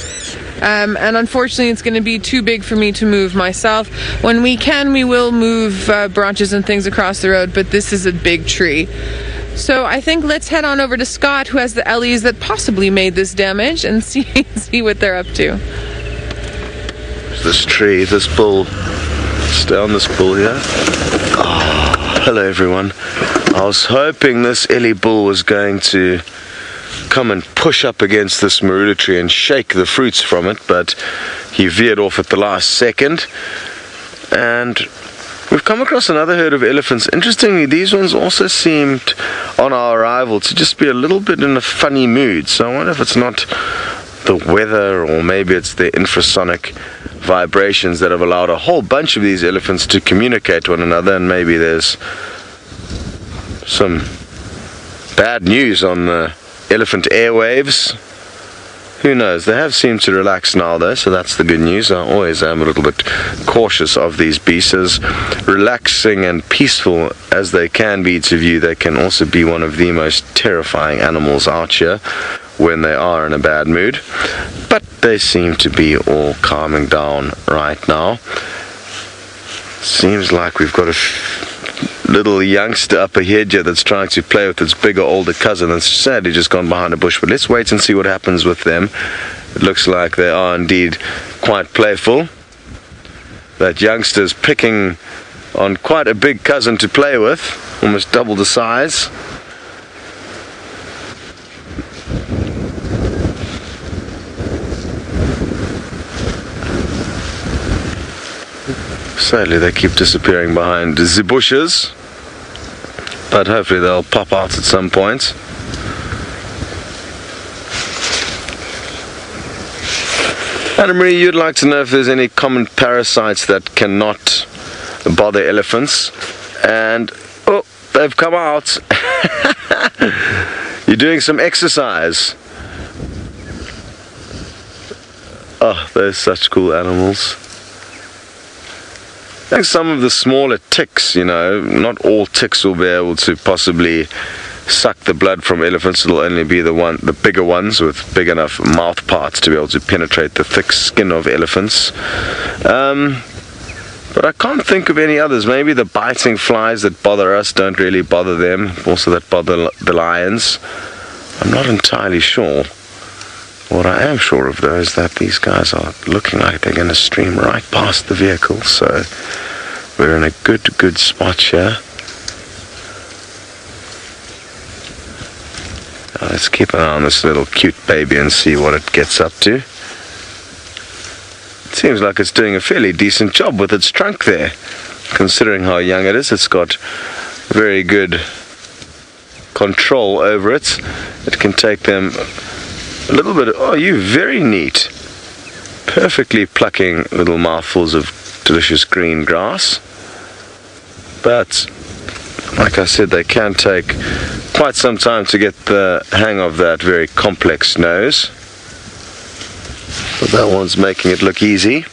Speaker 1: And unfortunately, it's going to be too big for me to move myself. When we can, we will move branches and things across the road, but this is a big tree. So I think let's head on over to Scott, who has the Ellies that possibly made this damage, and see what they're up to.
Speaker 2: This tree, this bull. Stay on this bull here. Oh, hello everyone. I was hoping this Ellie bull was going to come and push up against this marula tree and shake the fruits from it, but he veered off at the last second. And we've come across another herd of elephants. Interestingly, these ones also seemed on our arrival to just be a little bit in a funny mood. So I wonder if it's not the weather, or maybe it's the infrasonic vibrations that have allowed a whole bunch of these elephants to communicate to one another, and maybe there's some bad news on the elephant airwaves. Who knows? They have seemed to relax now though, so that's the good news. I always am a little bit cautious of these beasts. As relaxing and peaceful as they can be to view, they can also be one of the most terrifying animals out here when they are in a bad mood. But they seem to be all calming down right now. Seems like we've got a little youngster up ahead here that's trying to play with its bigger older cousin that's sadly just gone behind a bush, but let's wait and see what happens with them. It looks like they are indeed quite playful. That youngster's picking on quite a big cousin to play with, almost double the size. Sadly, they keep disappearing behind the bushes, but hopefully they'll pop out at some point. Anna-Marie, you'd like to know if there's any common parasites that cannot bother elephants, and oh, they've come out. You're doing some exercise. Oh, they're such cool animals. I think some of the smaller ticks, you know, not all ticks will be able to possibly suck the blood from elephants. It'll only be the bigger ones with big enough mouth parts to be able to penetrate the thick skin of elephants. But I can't think of any others. Maybe the biting flies that bother us don't really bother them, also that bother the lions. I'm not entirely sure. What I am sure of though is that these guys are looking like they're going to stream right past the vehicle, so we're in a good spot here. Now let's keep an eye on this little cute baby and see what it gets up to. It seems like it's doing a fairly decent job with its trunk there. Considering how young it is, it's got very good control over it. It can take them a little bit. Oh, you very neat. Perfectly plucking little mouthfuls of delicious green grass. But like I said, they can take quite some time to get the hang of that very complex nose. But that one's making it look easy.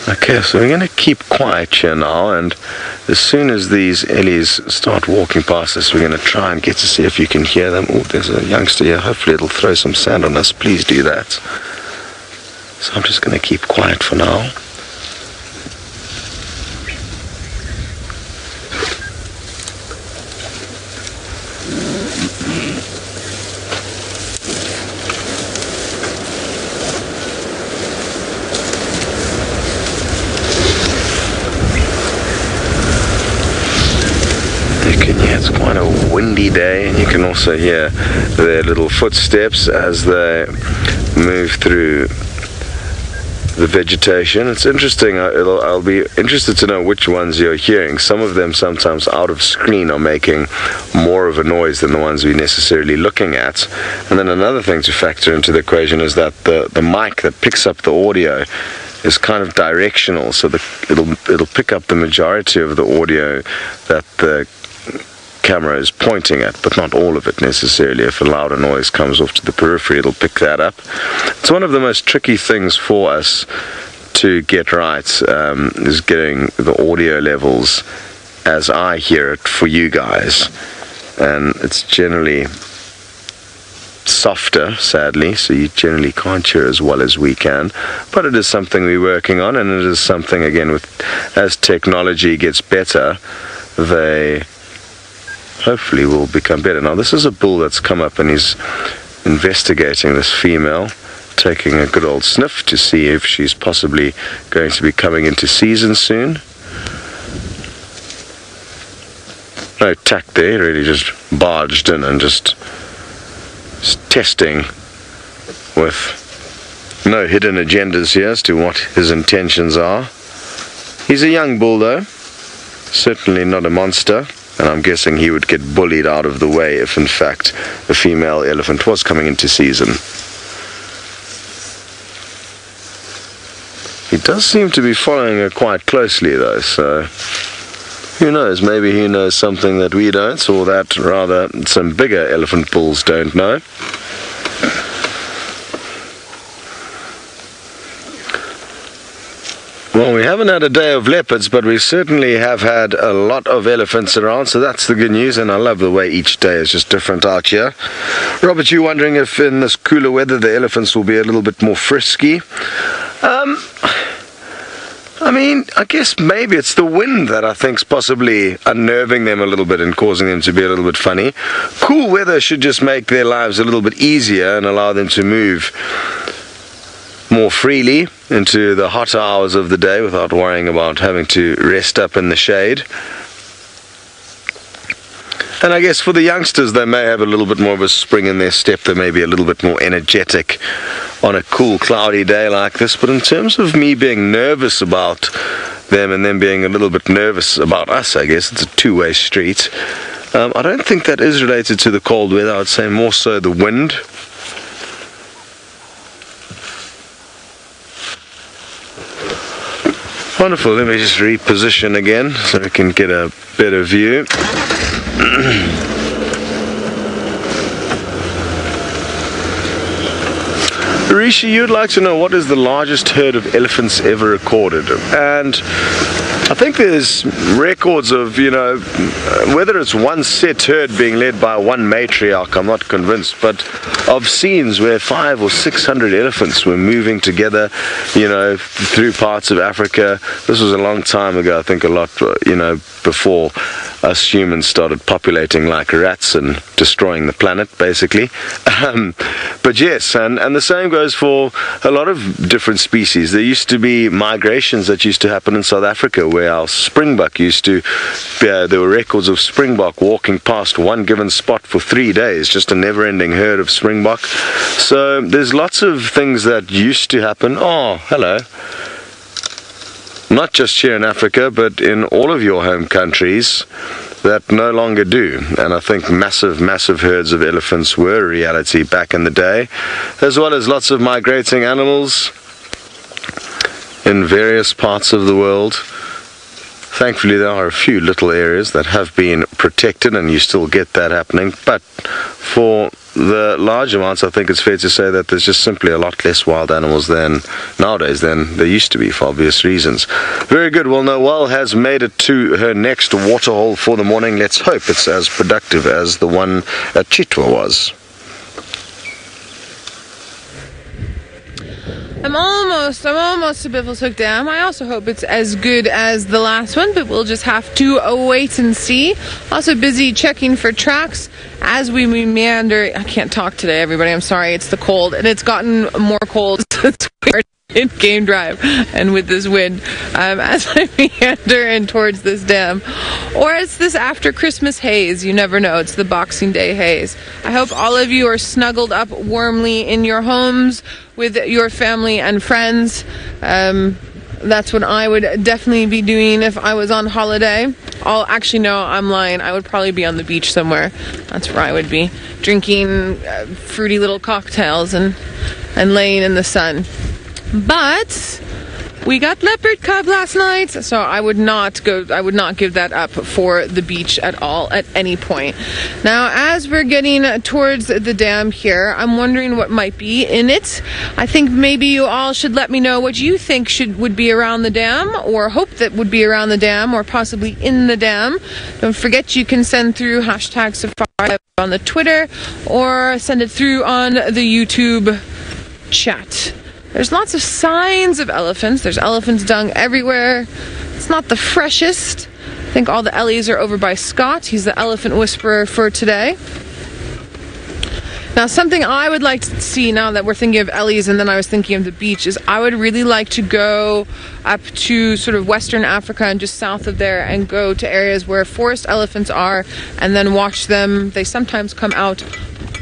Speaker 2: Okay, so we're going to keep quiet here now, and as soon as these Ellies start walking past us, we're going to try and get to see if you can hear them. Oh, there's a youngster here. Hopefully it'll throw some sand on us. Please do that. So I'm just going to keep quiet for now. It's quite a windy day, and you can also hear their little footsteps as they move through the vegetation. It's interesting. I'll be interested to know which ones you're hearing. Some of them, sometimes out of screen, are making more of a noise than the ones we're necessarily looking at. And then another thing to factor into the equation is that the mic that picks up the audio is kind of directional, so it'll pick up the majority of the audio that the camera is pointing at, but not all of it necessarily. If a louder noise comes off to the periphery, it'll pick that up. It's one of the most tricky things for us to get right, is getting the audio levels as I hear it for you guys. And it's generally softer, sadly, so you generally can't hear as well as we can, but it is something we're working on, and it is something, again, as technology gets better, they hopefully will become better. Now this is a bull that's come up and he's investigating this female, taking a good old sniff to see if she's possibly going to be coming into season soon. No tact there, really just barged in and just testing with no hidden agendas here as to what his intentions are. He's a young bull though, certainly not a monster. And I'm guessing he would get bullied out of the way if, in fact, a female elephant was coming into season. He does seem to be following her quite closely, though, so who knows? Maybe he knows something that we don't, or that, rather, some bigger elephant bulls don't know. Well, we haven't had a day of leopards, but we certainly have had a lot of elephants around, so that's the good news, and I love the way each day is just different out here. Robert, you wondering if in this cooler weather the elephants will be a little bit more frisky? I mean, I guess maybe it's the wind that I think's possibly unnerving them a little bit and causing them to be a little bit funny. Cool weather should just make their lives a little bit easier and allow them to move more freely into the hot hours of the day without worrying about having to rest up in the shade. And I guess for the youngsters, they may have a little bit more of a spring in their step. They may be a little bit more energetic on a cool, cloudy day like this. But in terms of me being nervous about them and them being a little bit nervous about us, I guess it's a two-way street. I don't think that is related to the cold weather. I would say more so the wind. Wonderful. Let me just reposition again so we can get a better view. Rishi, you'd like to know what is the largest herd of elephants ever recorded, and I think there's records of, you know, whether it's one set herd being led by one matriarch, I'm not convinced, but of scenes where 500 or 600 elephants were moving together, you know, through parts of Africa. This was a long time ago, I think a lot, you know, before us humans started populating like rats and destroying the planet, basically. But yes, and the same goes for a lot of different species. There used to be migrations that used to happen in South Africa where our springbok used to, there were records of springbok walking past one given spot for 3 days, just a never-ending herd of springbok. So there's lots of things that used to happen. Oh, hello. Not just here in Africa, but in all of your home countries that no longer do. And I think massive herds of elephants were a reality back in the day, as well as lots of migrating animals in various parts of the world. Thankfully, there are a few little areas that have been protected, and you still get that happening. But for the large amounts, I think it's fair to say that there's just simply a lot less wild animals than nowadays than there used to be, for obvious reasons. Very good. Well, Noelle has made it to her next waterhole for the morning. Let's hope it's as productive as the one at Chitwa was.
Speaker 1: I'm almost to Biffle's Hook Dam. I also hope it's as good as the last one, but we'll just have to wait and see. Also busy checking for tracks as we meander. I can't talk today, everybody. I'm sorry. It's the cold, and it's gotten more cold since we are in Game Drive and with this wind. As I meander in towards this dam. Or it's this after Christmas haze. You never know. It's the Boxing Day haze. I hope all of you are snuggled up warmly in your homes with your family and friends. That's what I would definitely be doing if I was on holiday. Actually, no, I'm lying. I would probably be on the beach somewhere. That's where I would be, drinking fruity little cocktails and laying in the sun. But we got leopard cub last night, so I would not give that up for the beach at all at any point. Now, as we're getting towards the dam here, I'm wondering what might be in it. I think maybe you all should let me know what you think would be around the dam, or hope that would be around the dam, or possibly in the dam. Don't forget, you can send through #Safari on the Twitter, or send it through on the YouTube chat. There's lots of signs of elephants. There's elephant's dung everywhere. It's not the freshest. I think all the Ellies are over by Scott. He's the elephant whisperer for today. Now, something I would like to see, now that we're thinking of Ellies and then I was thinking of the beach, is I would really like to go up to sort of Western Africa and just south of there and go to areas where forest elephants are and then watch them. They sometimes come out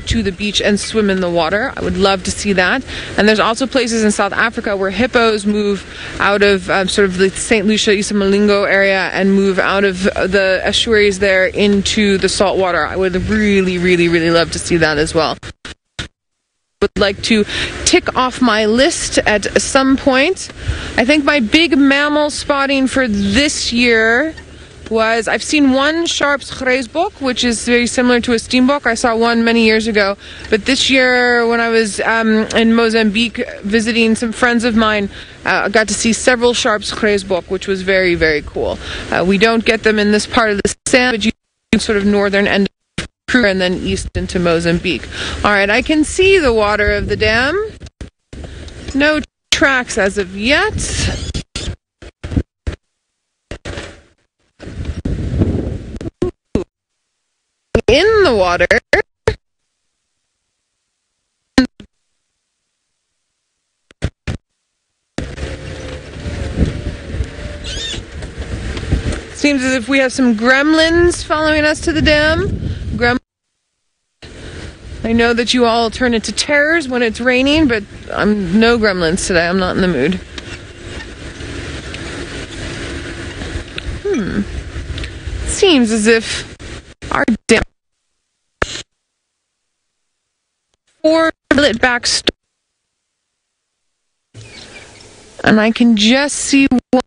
Speaker 1: to the beach and swim in the water. I would love to see that. And there's also places in South Africa where hippos move out of sort of the St. Lucia, Isamalingo area and move out of the estuaries there into the salt water. I would really, really, really love to see that as well. Would like to tick off my list at some point. I think my big mammal spotting for this year was, I've seen one Sharp's Grijsbok, which is very similar to a steenbok. I saw one many years ago, but this year when I was in Mozambique visiting some friends of mine, I got to see several Sharp's Grijsbok, which was very, very cool. We don't get them in this part of the sand, but you sort of northern end of Kruger and then east into Mozambique. Alright, I can see the water of the dam. No tracks as of yet. In the water. Seems as if we have some gremlins following us to the dam. I know that you all turn into terrors when it's raining, but I'm no gremlins today. I'm not in the mood. Seems as if our dam lit back, and I can just see what.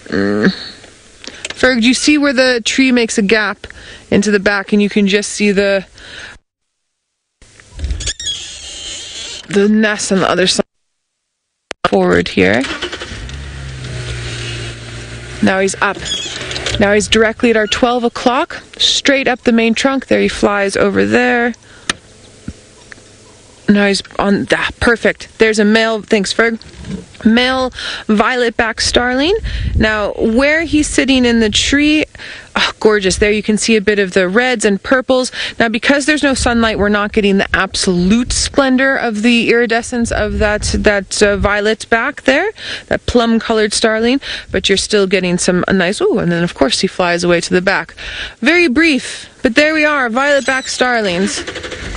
Speaker 1: Ferg, do you see where the tree makes a gap into the back, and you can just see the nest on the other side forward here. Now he's up. Now he's directly at our 12 o'clock, straight up the main trunk. There he flies over there. Now he's on that. Perfect. There's a male. Thanks, Ferg. Male violet-backed starling. Now, where he's sitting in the tree, oh, gorgeous. There you can see a bit of the reds and purples. Now, because there's no sunlight, we're not getting the absolute splendor of the iridescence of that violet back there, that plum-colored starling, but you're still getting some nice, ooh, and then, of course, he flies away to the back. Very brief, but there we are, violet-backed starlings.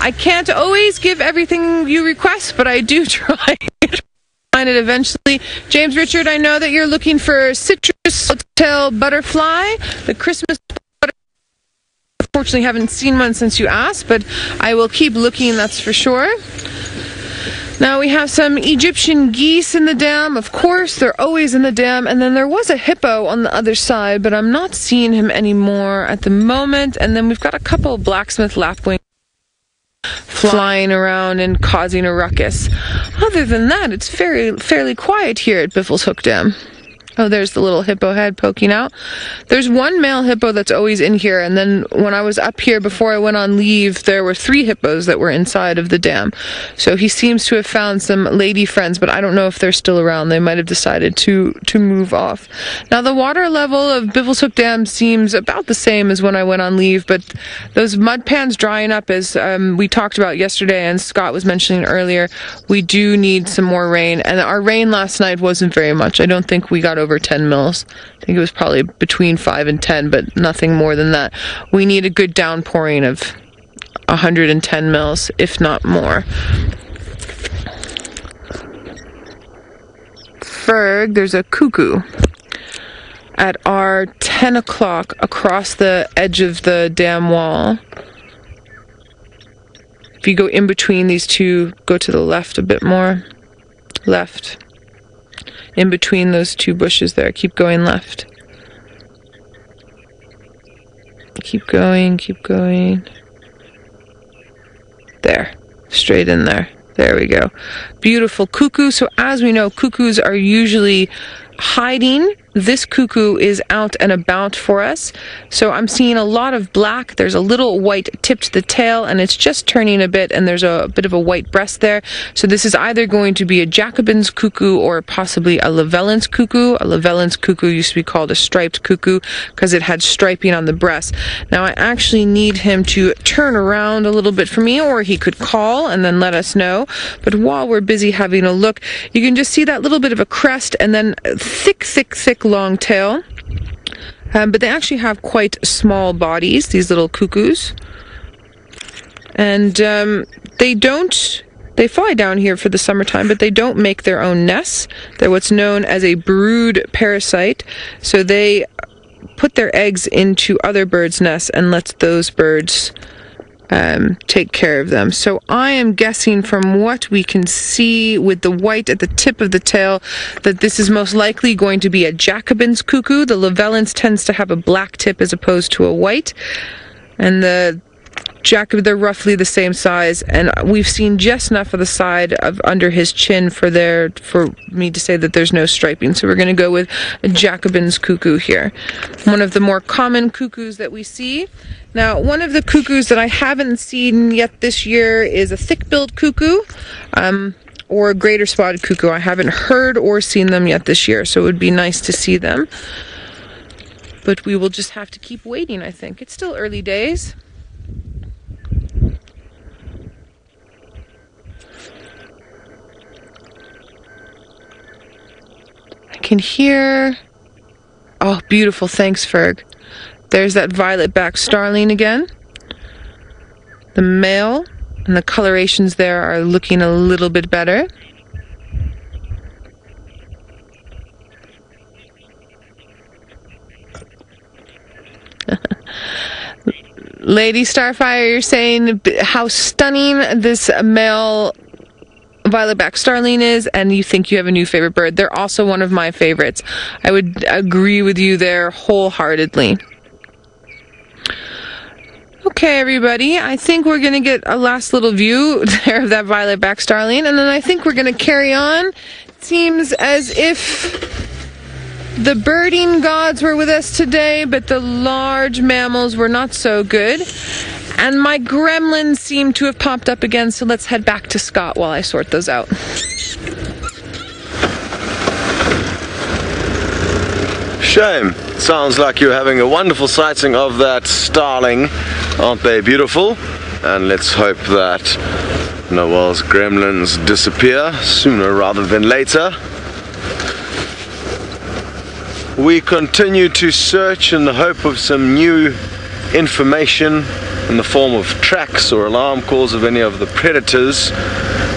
Speaker 1: I can't always give everything you request, but I do try. Find it eventually. James Richard, I know that you're looking for citrus tail butterfly, the Christmas butterfly. Unfortunately, haven't seen one since you asked, but I will keep looking, that's for sure. Now we have some Egyptian geese in the dam. Of course, they're always in the dam. And then there was a hippo on the other side, but I'm not seeing him anymore at the moment. And then we've got a couple of blacksmith lapwings flying around and causing a ruckus. Other than that, it's fairly quiet here at Biffle's Hook Dam. Oh, there's the little hippo head poking out. There's one male hippo that's always in here, and then when I was up here before I went on leave, there were 3 hippos that were inside of the dam. So he seems to have found some lady friends, but I don't know if they're still around. They might have decided to move off. Now, the water level of Biffle's Hook Dam seems about the same as when I went on leave, but those mud pans drying up, as we talked about yesterday and Scott was mentioning earlier, we do need some more rain, and our rain last night wasn't very much. I don't think we got over 10 mils. I think it was probably between 5 and 10, but nothing more than that. We need a good downpouring of 110 mils, if not more. Ferg, there's a cuckoo at our 10 o'clock across the edge of the dam wall. If you go in between these two, go to the left a bit more. Left. In between those 2 bushes there. Keep going left. Keep going, keep going. There. Straight in there. There we go. Beautiful cuckoo. So as we know, cuckoos are usually hiding. This cuckoo is out and about for us. So I'm seeing a lot of black. There's a little white tip to the tail, and it's just turning a bit, and there's a bit of a white breast there. So this is either going to be a Jacobin's cuckoo or possibly a Llewellyn's cuckoo. A Llewellyn's cuckoo used to be called a striped cuckoo because it had striping on the breast. Now I actually need him to turn around a little bit for me, or he could call and then let us know. But while we're busy having a look, you can just see that little bit of a crest and then thick long tail, but they actually have quite small bodies, these little cuckoos, and they fly down here for the summertime, but they don't make their own nests. They're what's known as a brood parasite, so they put their eggs into other birds' nests and lets those birds take care of them. So I am guessing from what we can see with the white at the tip of the tail that this is most likely going to be a Jacobin's cuckoo. The Llewellyn's tends to have a black tip as opposed to a white, and the Jacob, they're roughly the same size, and we've seen just enough of the side of under his chin for me to say that there's no striping. So we're going to go with a Jacobin's cuckoo here. One of the more common cuckoos that we see. Now, one of the cuckoos that I haven't seen yet this year is a thick-billed cuckoo, or a greater spotted cuckoo. I haven't heard or seen them yet this year, so it would be nice to see them. But we will just have to keep waiting, I think. It's still early days. I can hear... Oh, beautiful. Thanks, Ferg. There's that violet-backed starling again. The male and the colorations there are looking a little bit better. Lady Starfire, you're saying how stunning this male violet-backed starling is, and you think you have a new favorite bird. They're also one of my favorites. I would agree with you there wholeheartedly. Okay, everybody, I think we're going to get a last little view there of that violet-backed starling, and then I think we're going to carry on. It seems as if the birding gods were with us today, but the large mammals were not so good. And my gremlins seem to have popped up again, so let's head back to Scott while I sort those out.
Speaker 2: Shame. Sounds like you're having a wonderful sighting of that starling. Aren't they beautiful? And let's hope that Noel's gremlins disappear sooner rather than later. We continue to search in the hope of some new information in the form of tracks or alarm calls of any of the predators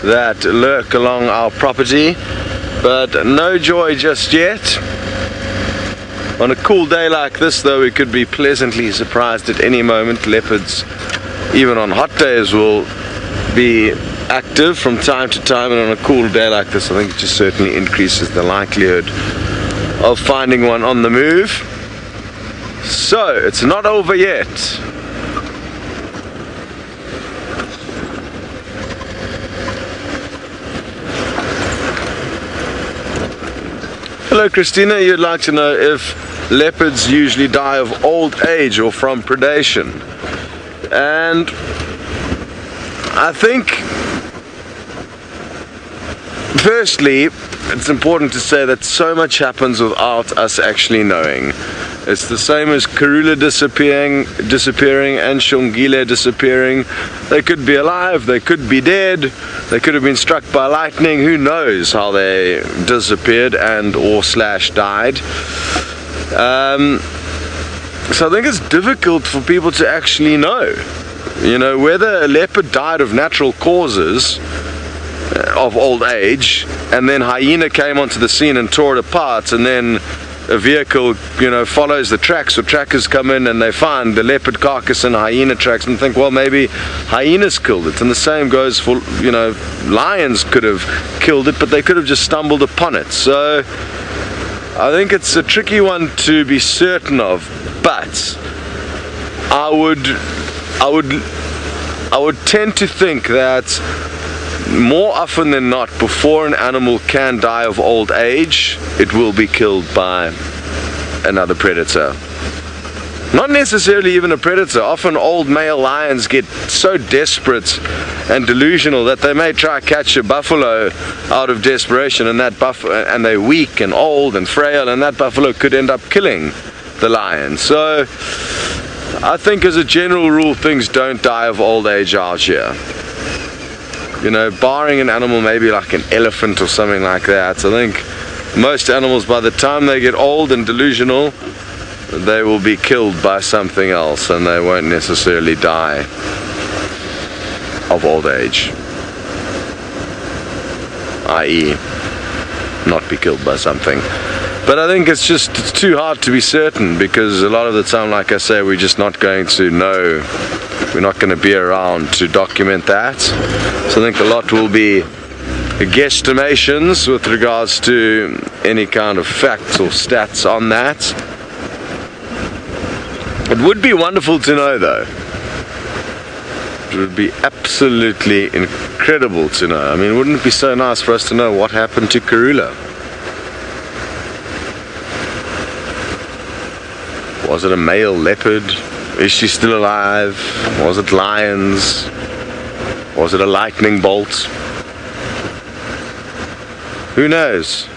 Speaker 2: that lurk along our property, but no joy just yet. On a cool day like this, though, we could be pleasantly surprised at any moment. Leopards, even on hot days, will be active from time to time, and on a cool day like this I think it just certainly increases the likelihood of finding one on the move. So it's not over yet. Hello Christina, you'd like to know if leopards usually die of old age or from predation. And I think firstly it's important to say that so much happens without us actually knowing. It's the same as Karula disappearing and Shongile disappearing. They could be alive, they could be dead, they could have been struck by lightning, who knows how they disappeared and or slash died. So I think it's difficult for people to actually know, you know, whether a leopard died of natural causes of old age and then hyena came onto the scene and tore it apart, and then a vehicle, you know, follows the tracks, or trackers come in and they find the leopard carcass in hyena tracks and think, well, maybe hyenas killed it. And the same goes for, you know, lions could have killed it, but they could have just stumbled upon it. So I think it's a tricky one to be certain of, but I would tend to think that more often than not, before an animal can die of old age, it will be killed by another predator. Not necessarily even a predator. Often old male lions get so desperate and delusional that they may try to catch a buffalo out of desperation, and and they're weak and old and frail, and that buffalo could end up killing the lion. So I think as a general rule, things don't die of old age out here. You know, barring an animal maybe like an elephant or something like that, I think most animals, by the time they get old and delusional, they will be killed by something else, and they won't necessarily die of old age, i.e. not be killed by something. But I think it's too hard to be certain, because a lot of the time, like I say, we're just not going to know. We're not going to be around to document that. So I think a lot will be guesstimations with regards to any kind of facts or stats on that. It would be wonderful to know, though. It would be absolutely incredible to know. I mean, wouldn't it be so nice for us to know what happened to Karula? Was it a male leopard? Is she still alive? Was it lions? Was it a lightning bolt? Who knows?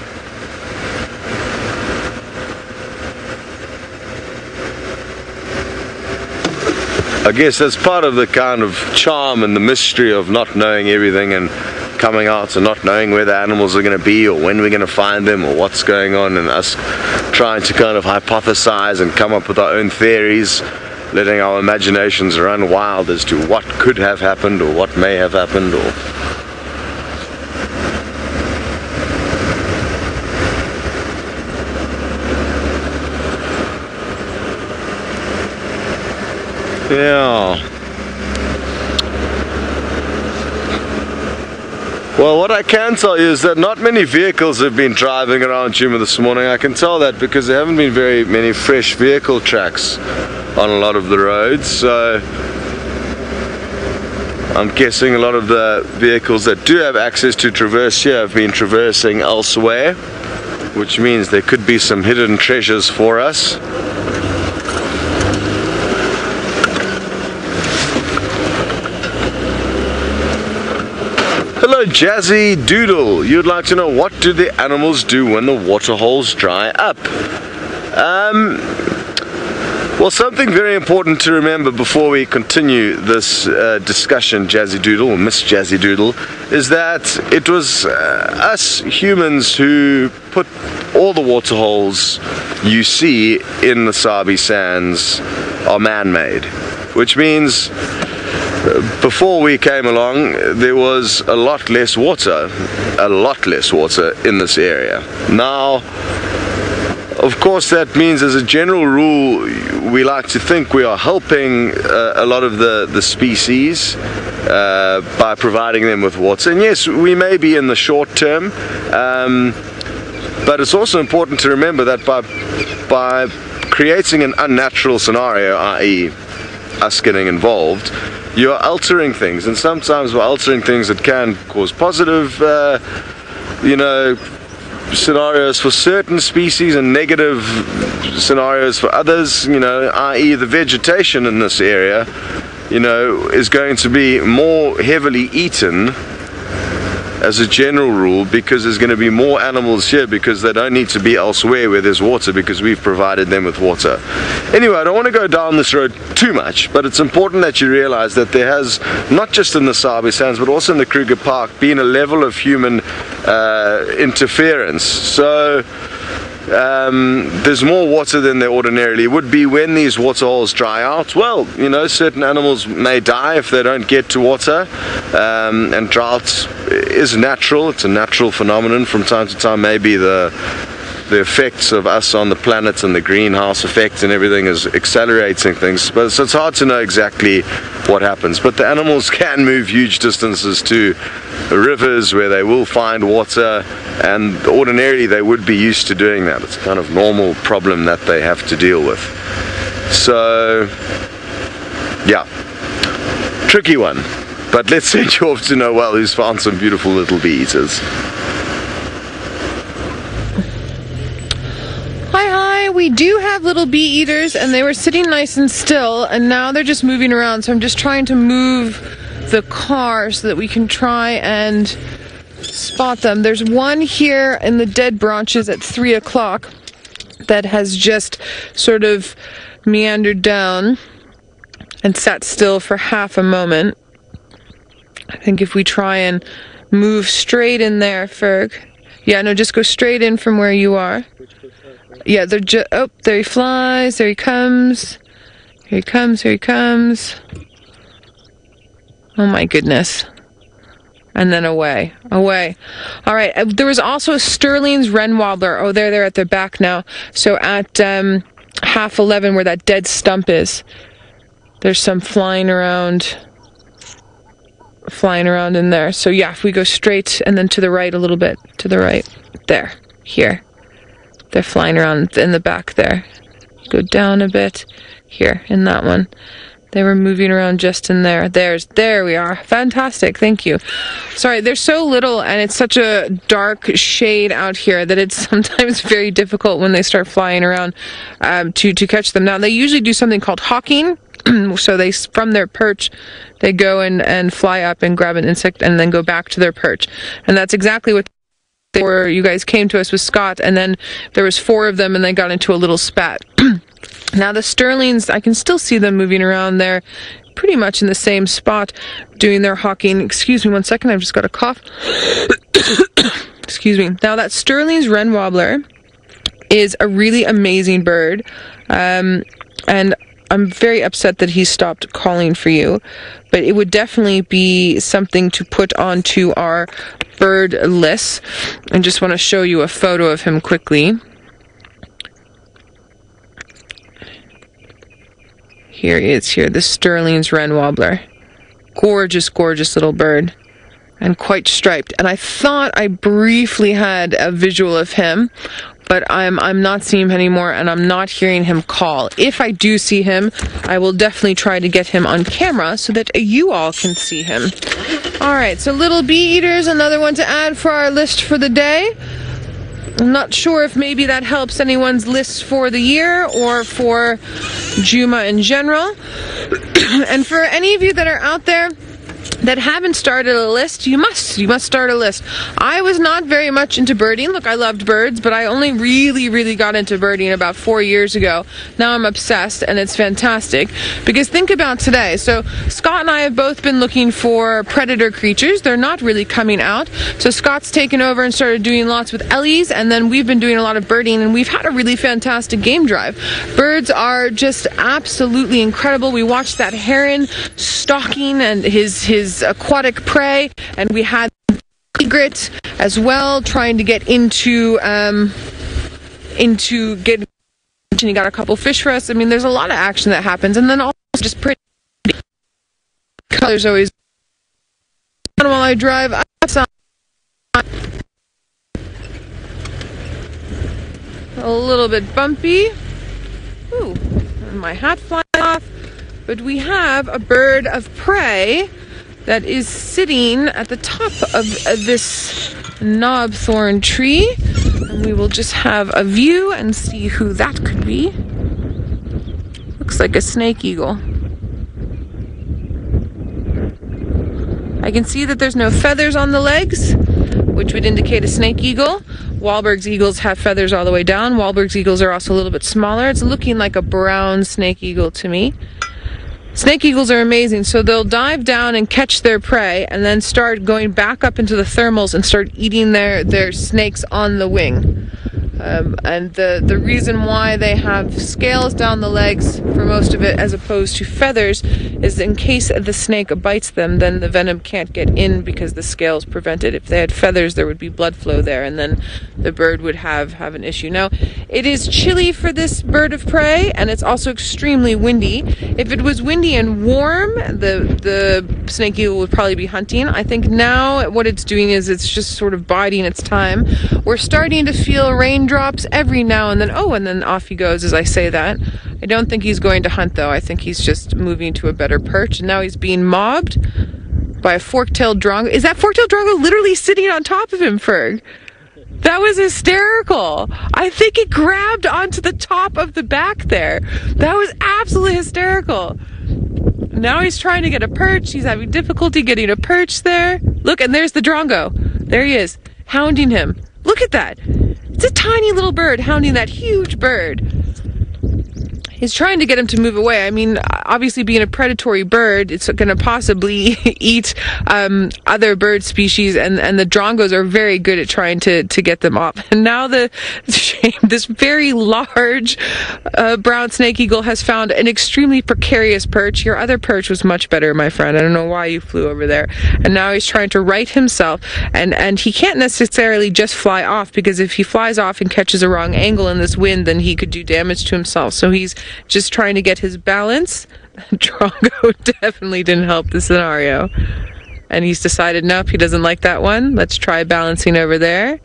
Speaker 2: I guess that's part of the kind of charm and the mystery of not knowing everything and coming out and not knowing where the animals are going to be or when we're going to find them or what's going on, and us trying to kind of hypothesize and come up with our own theories, letting our imaginations run wild as to what could have happened or what may have happened. Or yeah. Well, what I can tell you is that not many vehicles have been driving around Djuma this morning. I can tell that because there haven't been very many fresh vehicle tracks on a lot of the roads, so I'm guessing a lot of the vehicles that do have access to traverse here have been traversing elsewhere, which means there could be some hidden treasures for us. Hello Jazzy Doodle, you'd like to know, what do the animals do when the water holes dry up? Well, something very important to remember before we continue this discussion, Jazzy Doodle, or Miss Jazzy Doodle, is that it was us humans who put all the water holes you see in the Sabi sands are man-made, which means before we came along there was a lot less water in this area. Now, of course, that means as a general rule we like to think we are helping a lot of the species, by providing them with water. And yes, we may be in the short term, but it's also important to remember that by creating an unnatural scenario, i.e. us getting involved, you are altering things, and sometimes we're altering things that can cause positive scenarios for certain species and negative scenarios for others, i.e. the vegetation in this area is going to be more heavily eaten as a general rule, because there's going to be more animals here because they don't need to be elsewhere where there's water, because we've provided them with water. Anyway, I don't want to go down this road too much, but it's important that you realize that there has, not just in the Sabi Sands but also in the Kruger Park, been a level of human interference. So there's more water than there ordinarily would be. When these water holes dry out, well, certain animals may die if they don't get to water, and drought is natural. It's a natural phenomenon. From time to time, maybe the effects of us on the planet and the greenhouse effect and everything is accelerating things, but so it's hard to know exactly what happens. But the animals can move huge distances to rivers where they will find water, and ordinarily they would be used to doing that. It's a kind of normal problem that they have to deal with. So yeah, tricky one, but let's send you off to Noel, who's found some beautiful little bee eaters.
Speaker 1: We do have little bee eaters, and they were sitting nice and still, and now they're just moving around. So I'm just trying to move the car so that we can try and spot them. There's one here in the dead branches at 3 o'clock that has just sort of meandered down and sat still for half a moment. I think if we try and move straight in there, Ferg. Yeah, no, just go straight in from where you are. Yeah, they're just, oh, there he flies, there he comes. Here he comes, here he comes. Oh my goodness. And then away, away. All right, there was also a Sterling's wren wobbler. Oh, they're at their back now. So at 11:30, where that dead stump is, there's some flying around in there. So yeah, if we go straight and then to the right a little bit, to the right, there, here. They're flying around in the back there. Go down a bit, here, in that one. They were moving around just in there. There we are. Fantastic, thank you. Sorry, they're so little and it's such a dark shade out here that it's sometimes very difficult when they start flying around to catch them. Now, they usually do something called hawking. So they, from their perch, they go and fly up and grab an insect and then go back to their perch. And that's exactly what where you guys came to us with Scott, and then there was 4 of them and they got into a little spat. Now the Sterlings, I can still see them moving around there pretty much in the same spot doing their hawking. Excuse me one second, I've just got a cough. Excuse me. Now that Sterling's wren wobbler is a really amazing bird, and I'm very upset that he stopped calling for you, but it would definitely be something to put onto our bird list. I just want to show you a photo of him quickly. Here he is here, the Sterling's wren wobbler. Gorgeous, gorgeous little bird. And quite striped. And I thought I briefly had a visual of him, but I'm not seeing him anymore, and I'm not hearing him call. If I do see him, I will definitely try to get him on camera so that you all can see him. Alright, so little bee eaters, another one to add for our list for the day. I'm not sure if maybe that helps anyone's list for the year or for Djuma in general. And for any of you that are out there that haven't started a list, you must start a list. I was not very much into birding. Look, I loved birds, but I only really got into birding about 4 years ago. Now I'm obsessed, and it's fantastic. Because think about today. So Scott and I have both been looking for predator creatures. They're not really coming out. So Scott's taken over and started doing lots with Ellies, and then we've been doing a lot of birding, and we've had a really fantastic game drive. Birds are just absolutely incredible. We watched that heron stalking and his aquatic prey, and we had egret as well trying to get into get, and he got a couple fish for us. I mean, there's a lot of action that happens, and then also just pretty colors always while I drive outside. A little bit bumpy. Ooh, and my hat flying off. But we have a bird of prey that is sitting at the top of this knobthorn tree. And we will just have a view and see who that could be. Looks like a snake eagle. I can see that there's no feathers on the legs, which would indicate a snake eagle. Wahlberg's eagles have feathers all the way down. Wahlberg's eagles are also a little bit smaller. It's looking like a brown snake eagle to me. Snake eagles are amazing. So they'll dive down and catch their prey and then start going back up into the thermals and start eating their snakes on the wing. And the reason why they have scales down the legs for most of it as opposed to feathers is in case the snake bites them, then the venom can't get in because the scales prevent it. If they had feathers, there would be blood flow there, and then the bird would have an issue. Now, it is chilly for this bird of prey, and it's also extremely windy. If it was windy and warm, the snake eagle would probably be hunting. I think now what it's doing is it's just sort of biding its time. We're starting to feel raindrops every now and then. Oh, and then off he goes as I say that. I don't think he's going to hunt, though. I think he's just moving to a better perch. And now he's being mobbed by a fork-tailed drongo. Is that fork-tailed drongo literally sitting on top of him, Ferg? That was hysterical. I think it grabbed onto the top of the back there. That was absolutely hysterical. Now he's trying to get a perch. He's having difficulty getting a perch there. Look, and there's the drongo. There he is, hounding him. Look at that. It's a tiny little bird hounding that huge bird. He's trying to get him to move away. I mean, obviously being a predatory bird, it's going to possibly eat other bird species, and the drongos are very good at trying to get them off. And now this very large brown snake eagle has found an extremely precarious perch. Your other perch was much better, my friend. I don't know why you flew over there. And now he's trying to right himself, and he can't necessarily just fly off, because if he flies off and catches a wrong angle in this wind, then he could do damage to himself. So he's just trying to get his balance. Drongo definitely didn't help the scenario. And he's decided, nope, he doesn't like that one. Let's try balancing over there.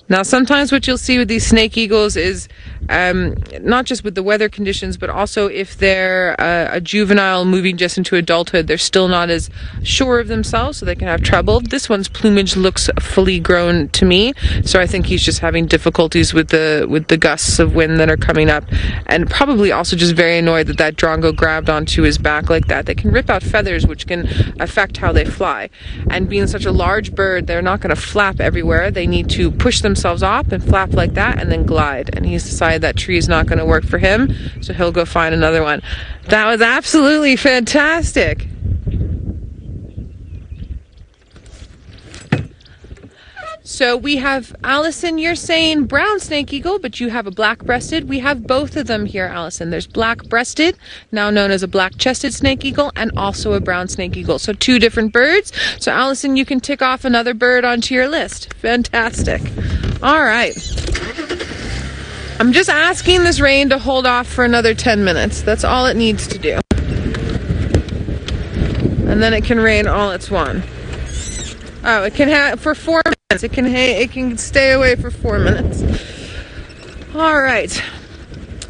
Speaker 1: Now, sometimes what you'll see with these snake eagles is not just with the weather conditions, but also if they're a juvenile moving just into adulthood, they're still not as sure of themselves, so they can have trouble. This one's plumage looks fully grown to me, so I think he's just having difficulties with the gusts of wind that are coming up, and probably also just very annoyed that drongo grabbed onto his back like that. They can rip out feathers, which can affect how they fly. And being such a large bird, they're not going to flap everywhere. They need to push themselves off and flap like that and then glide. And he's decided that tree is not going to work for him, so he'll go find another one. That was absolutely fantastic. So we have, Allison, you're saying brown snake eagle, but you have a black-breasted. We have both of them here, Allison. There's black-breasted, now known as a black-chested snake eagle, and also a brown snake eagle. So two different birds. So Allison, you can tick off another bird onto your list. Fantastic. All right. I'm just asking this rain to hold off for another 10 minutes. That's all it needs to do. And then it can rain all it's won. Oh, it can have for 4 minutes. It can stay away for 4 minutes. All right.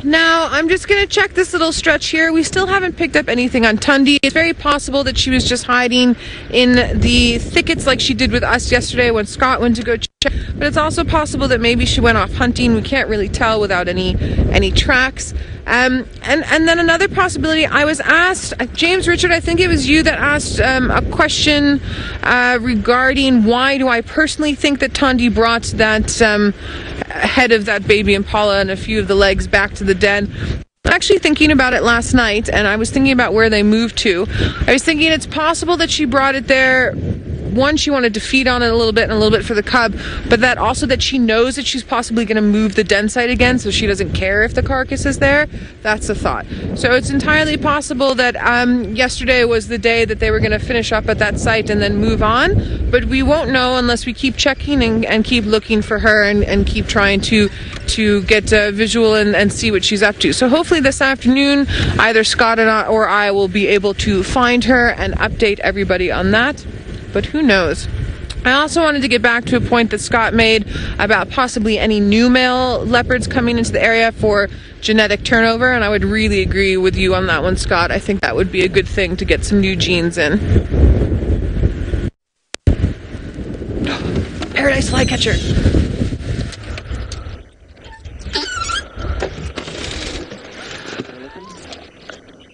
Speaker 1: Now, I'm just going to check this little stretch here. We still haven't picked up anything on Tundi. It's very possible that she was just hiding in the thickets like she did with us yesterday when Scott went to go check. But it's also possible that maybe she went off hunting. We can't really tell without any tracks. And then another possibility, I was asked, James Richard, I think it was you that asked a question regarding why do I personally think that Tundi brought that head of that baby impala and a few of the legs back to the den. Actually thinking about it last night, and I was thinking about where they moved to. I was thinking it's possible that she brought it there one, she wanted to feed on it a little bit and a little bit for the cub, but that also that she knows that she's possibly going to move the den site again, so she doesn't care if the carcass is there. That's a thought. So it's entirely possible that yesterday was the day that they were going to finish up at that site and then move on, but we won't know unless we keep checking and keep looking for her and keep trying to get a visual and see what she's up to. So hopefully this afternoon either Scott or I will be able to find her and update everybody on that, but who knows. I also wanted to get back to a point that Scott made about possibly any new male leopards coming into the area for genetic turnover, and I would really agree with you on that one, Scott. I think that would be a good thing to get some new genes in. Paradise flycatcher.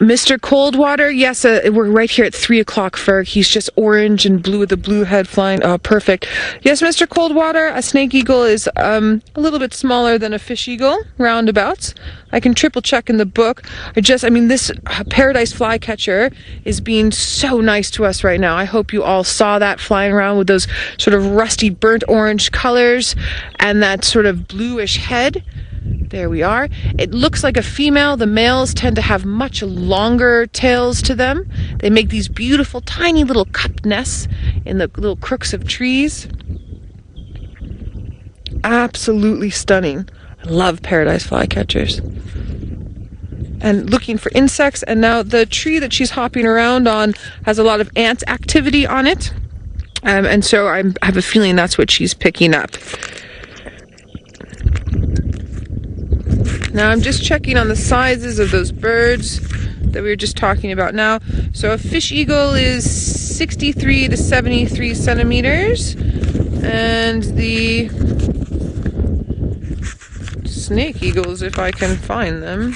Speaker 1: Mr. Coldwater, yes, we're right here at 3 o'clock, Ferg. He's just orange and blue with the blue head flying. Oh, perfect. Yes, Mr. Coldwater, a snake eagle is a little bit smaller than a fish eagle, roundabouts. I can triple check in the book. This paradise flycatcher is being so nice to us right now. I hope you all saw that flying around with those sort of rusty burnt orange colors and that sort of bluish head. There we are. It looks like a female. The males tend to have much longer tails to them. They make these beautiful tiny little cup nests in the little crooks of trees. Absolutely stunning. I love paradise flycatchers. And looking for insects, and now the tree that she's hopping around on has a lot of ant activity on it. And so I have a feeling that's what she's picking up. Now I'm just checking on the sizes of those birds that we were just talking about now. So a fish eagle is 63 to 73 centimeters, and the snake eagles, if I can find them.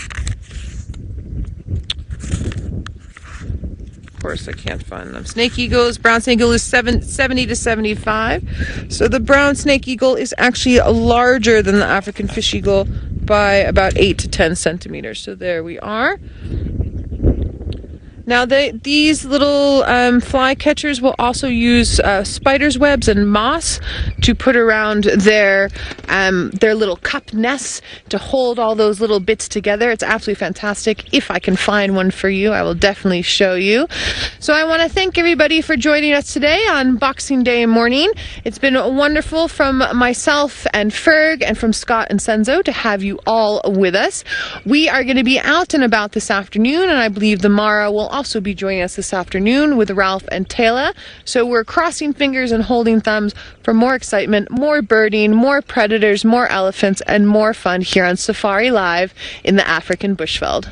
Speaker 1: Of course I can't find them. Snake eagles, brown snake eagle is 70 to 75. So the brown snake eagle is actually larger than the African fish eagle by about 8 to 10 centimeters. So there we are. Now these little flycatchers will also use spiders' webs and moss to put around their little cup nests to hold all those little bits together. It's absolutely fantastic. If I can find one for you, I will definitely show you. So I want to thank everybody for joining us today on Boxing Day morning. It's been wonderful from myself and Ferg and from Scott and Senzo to have you all with us. We are going to be out and about this afternoon, and I believe the Mara will also be joining us this afternoon with Ralph and Taylor. So we're crossing fingers and holding thumbs for more excitement, more birding, more predators, more elephants, and more fun here on Safari Live in the African Bushveld.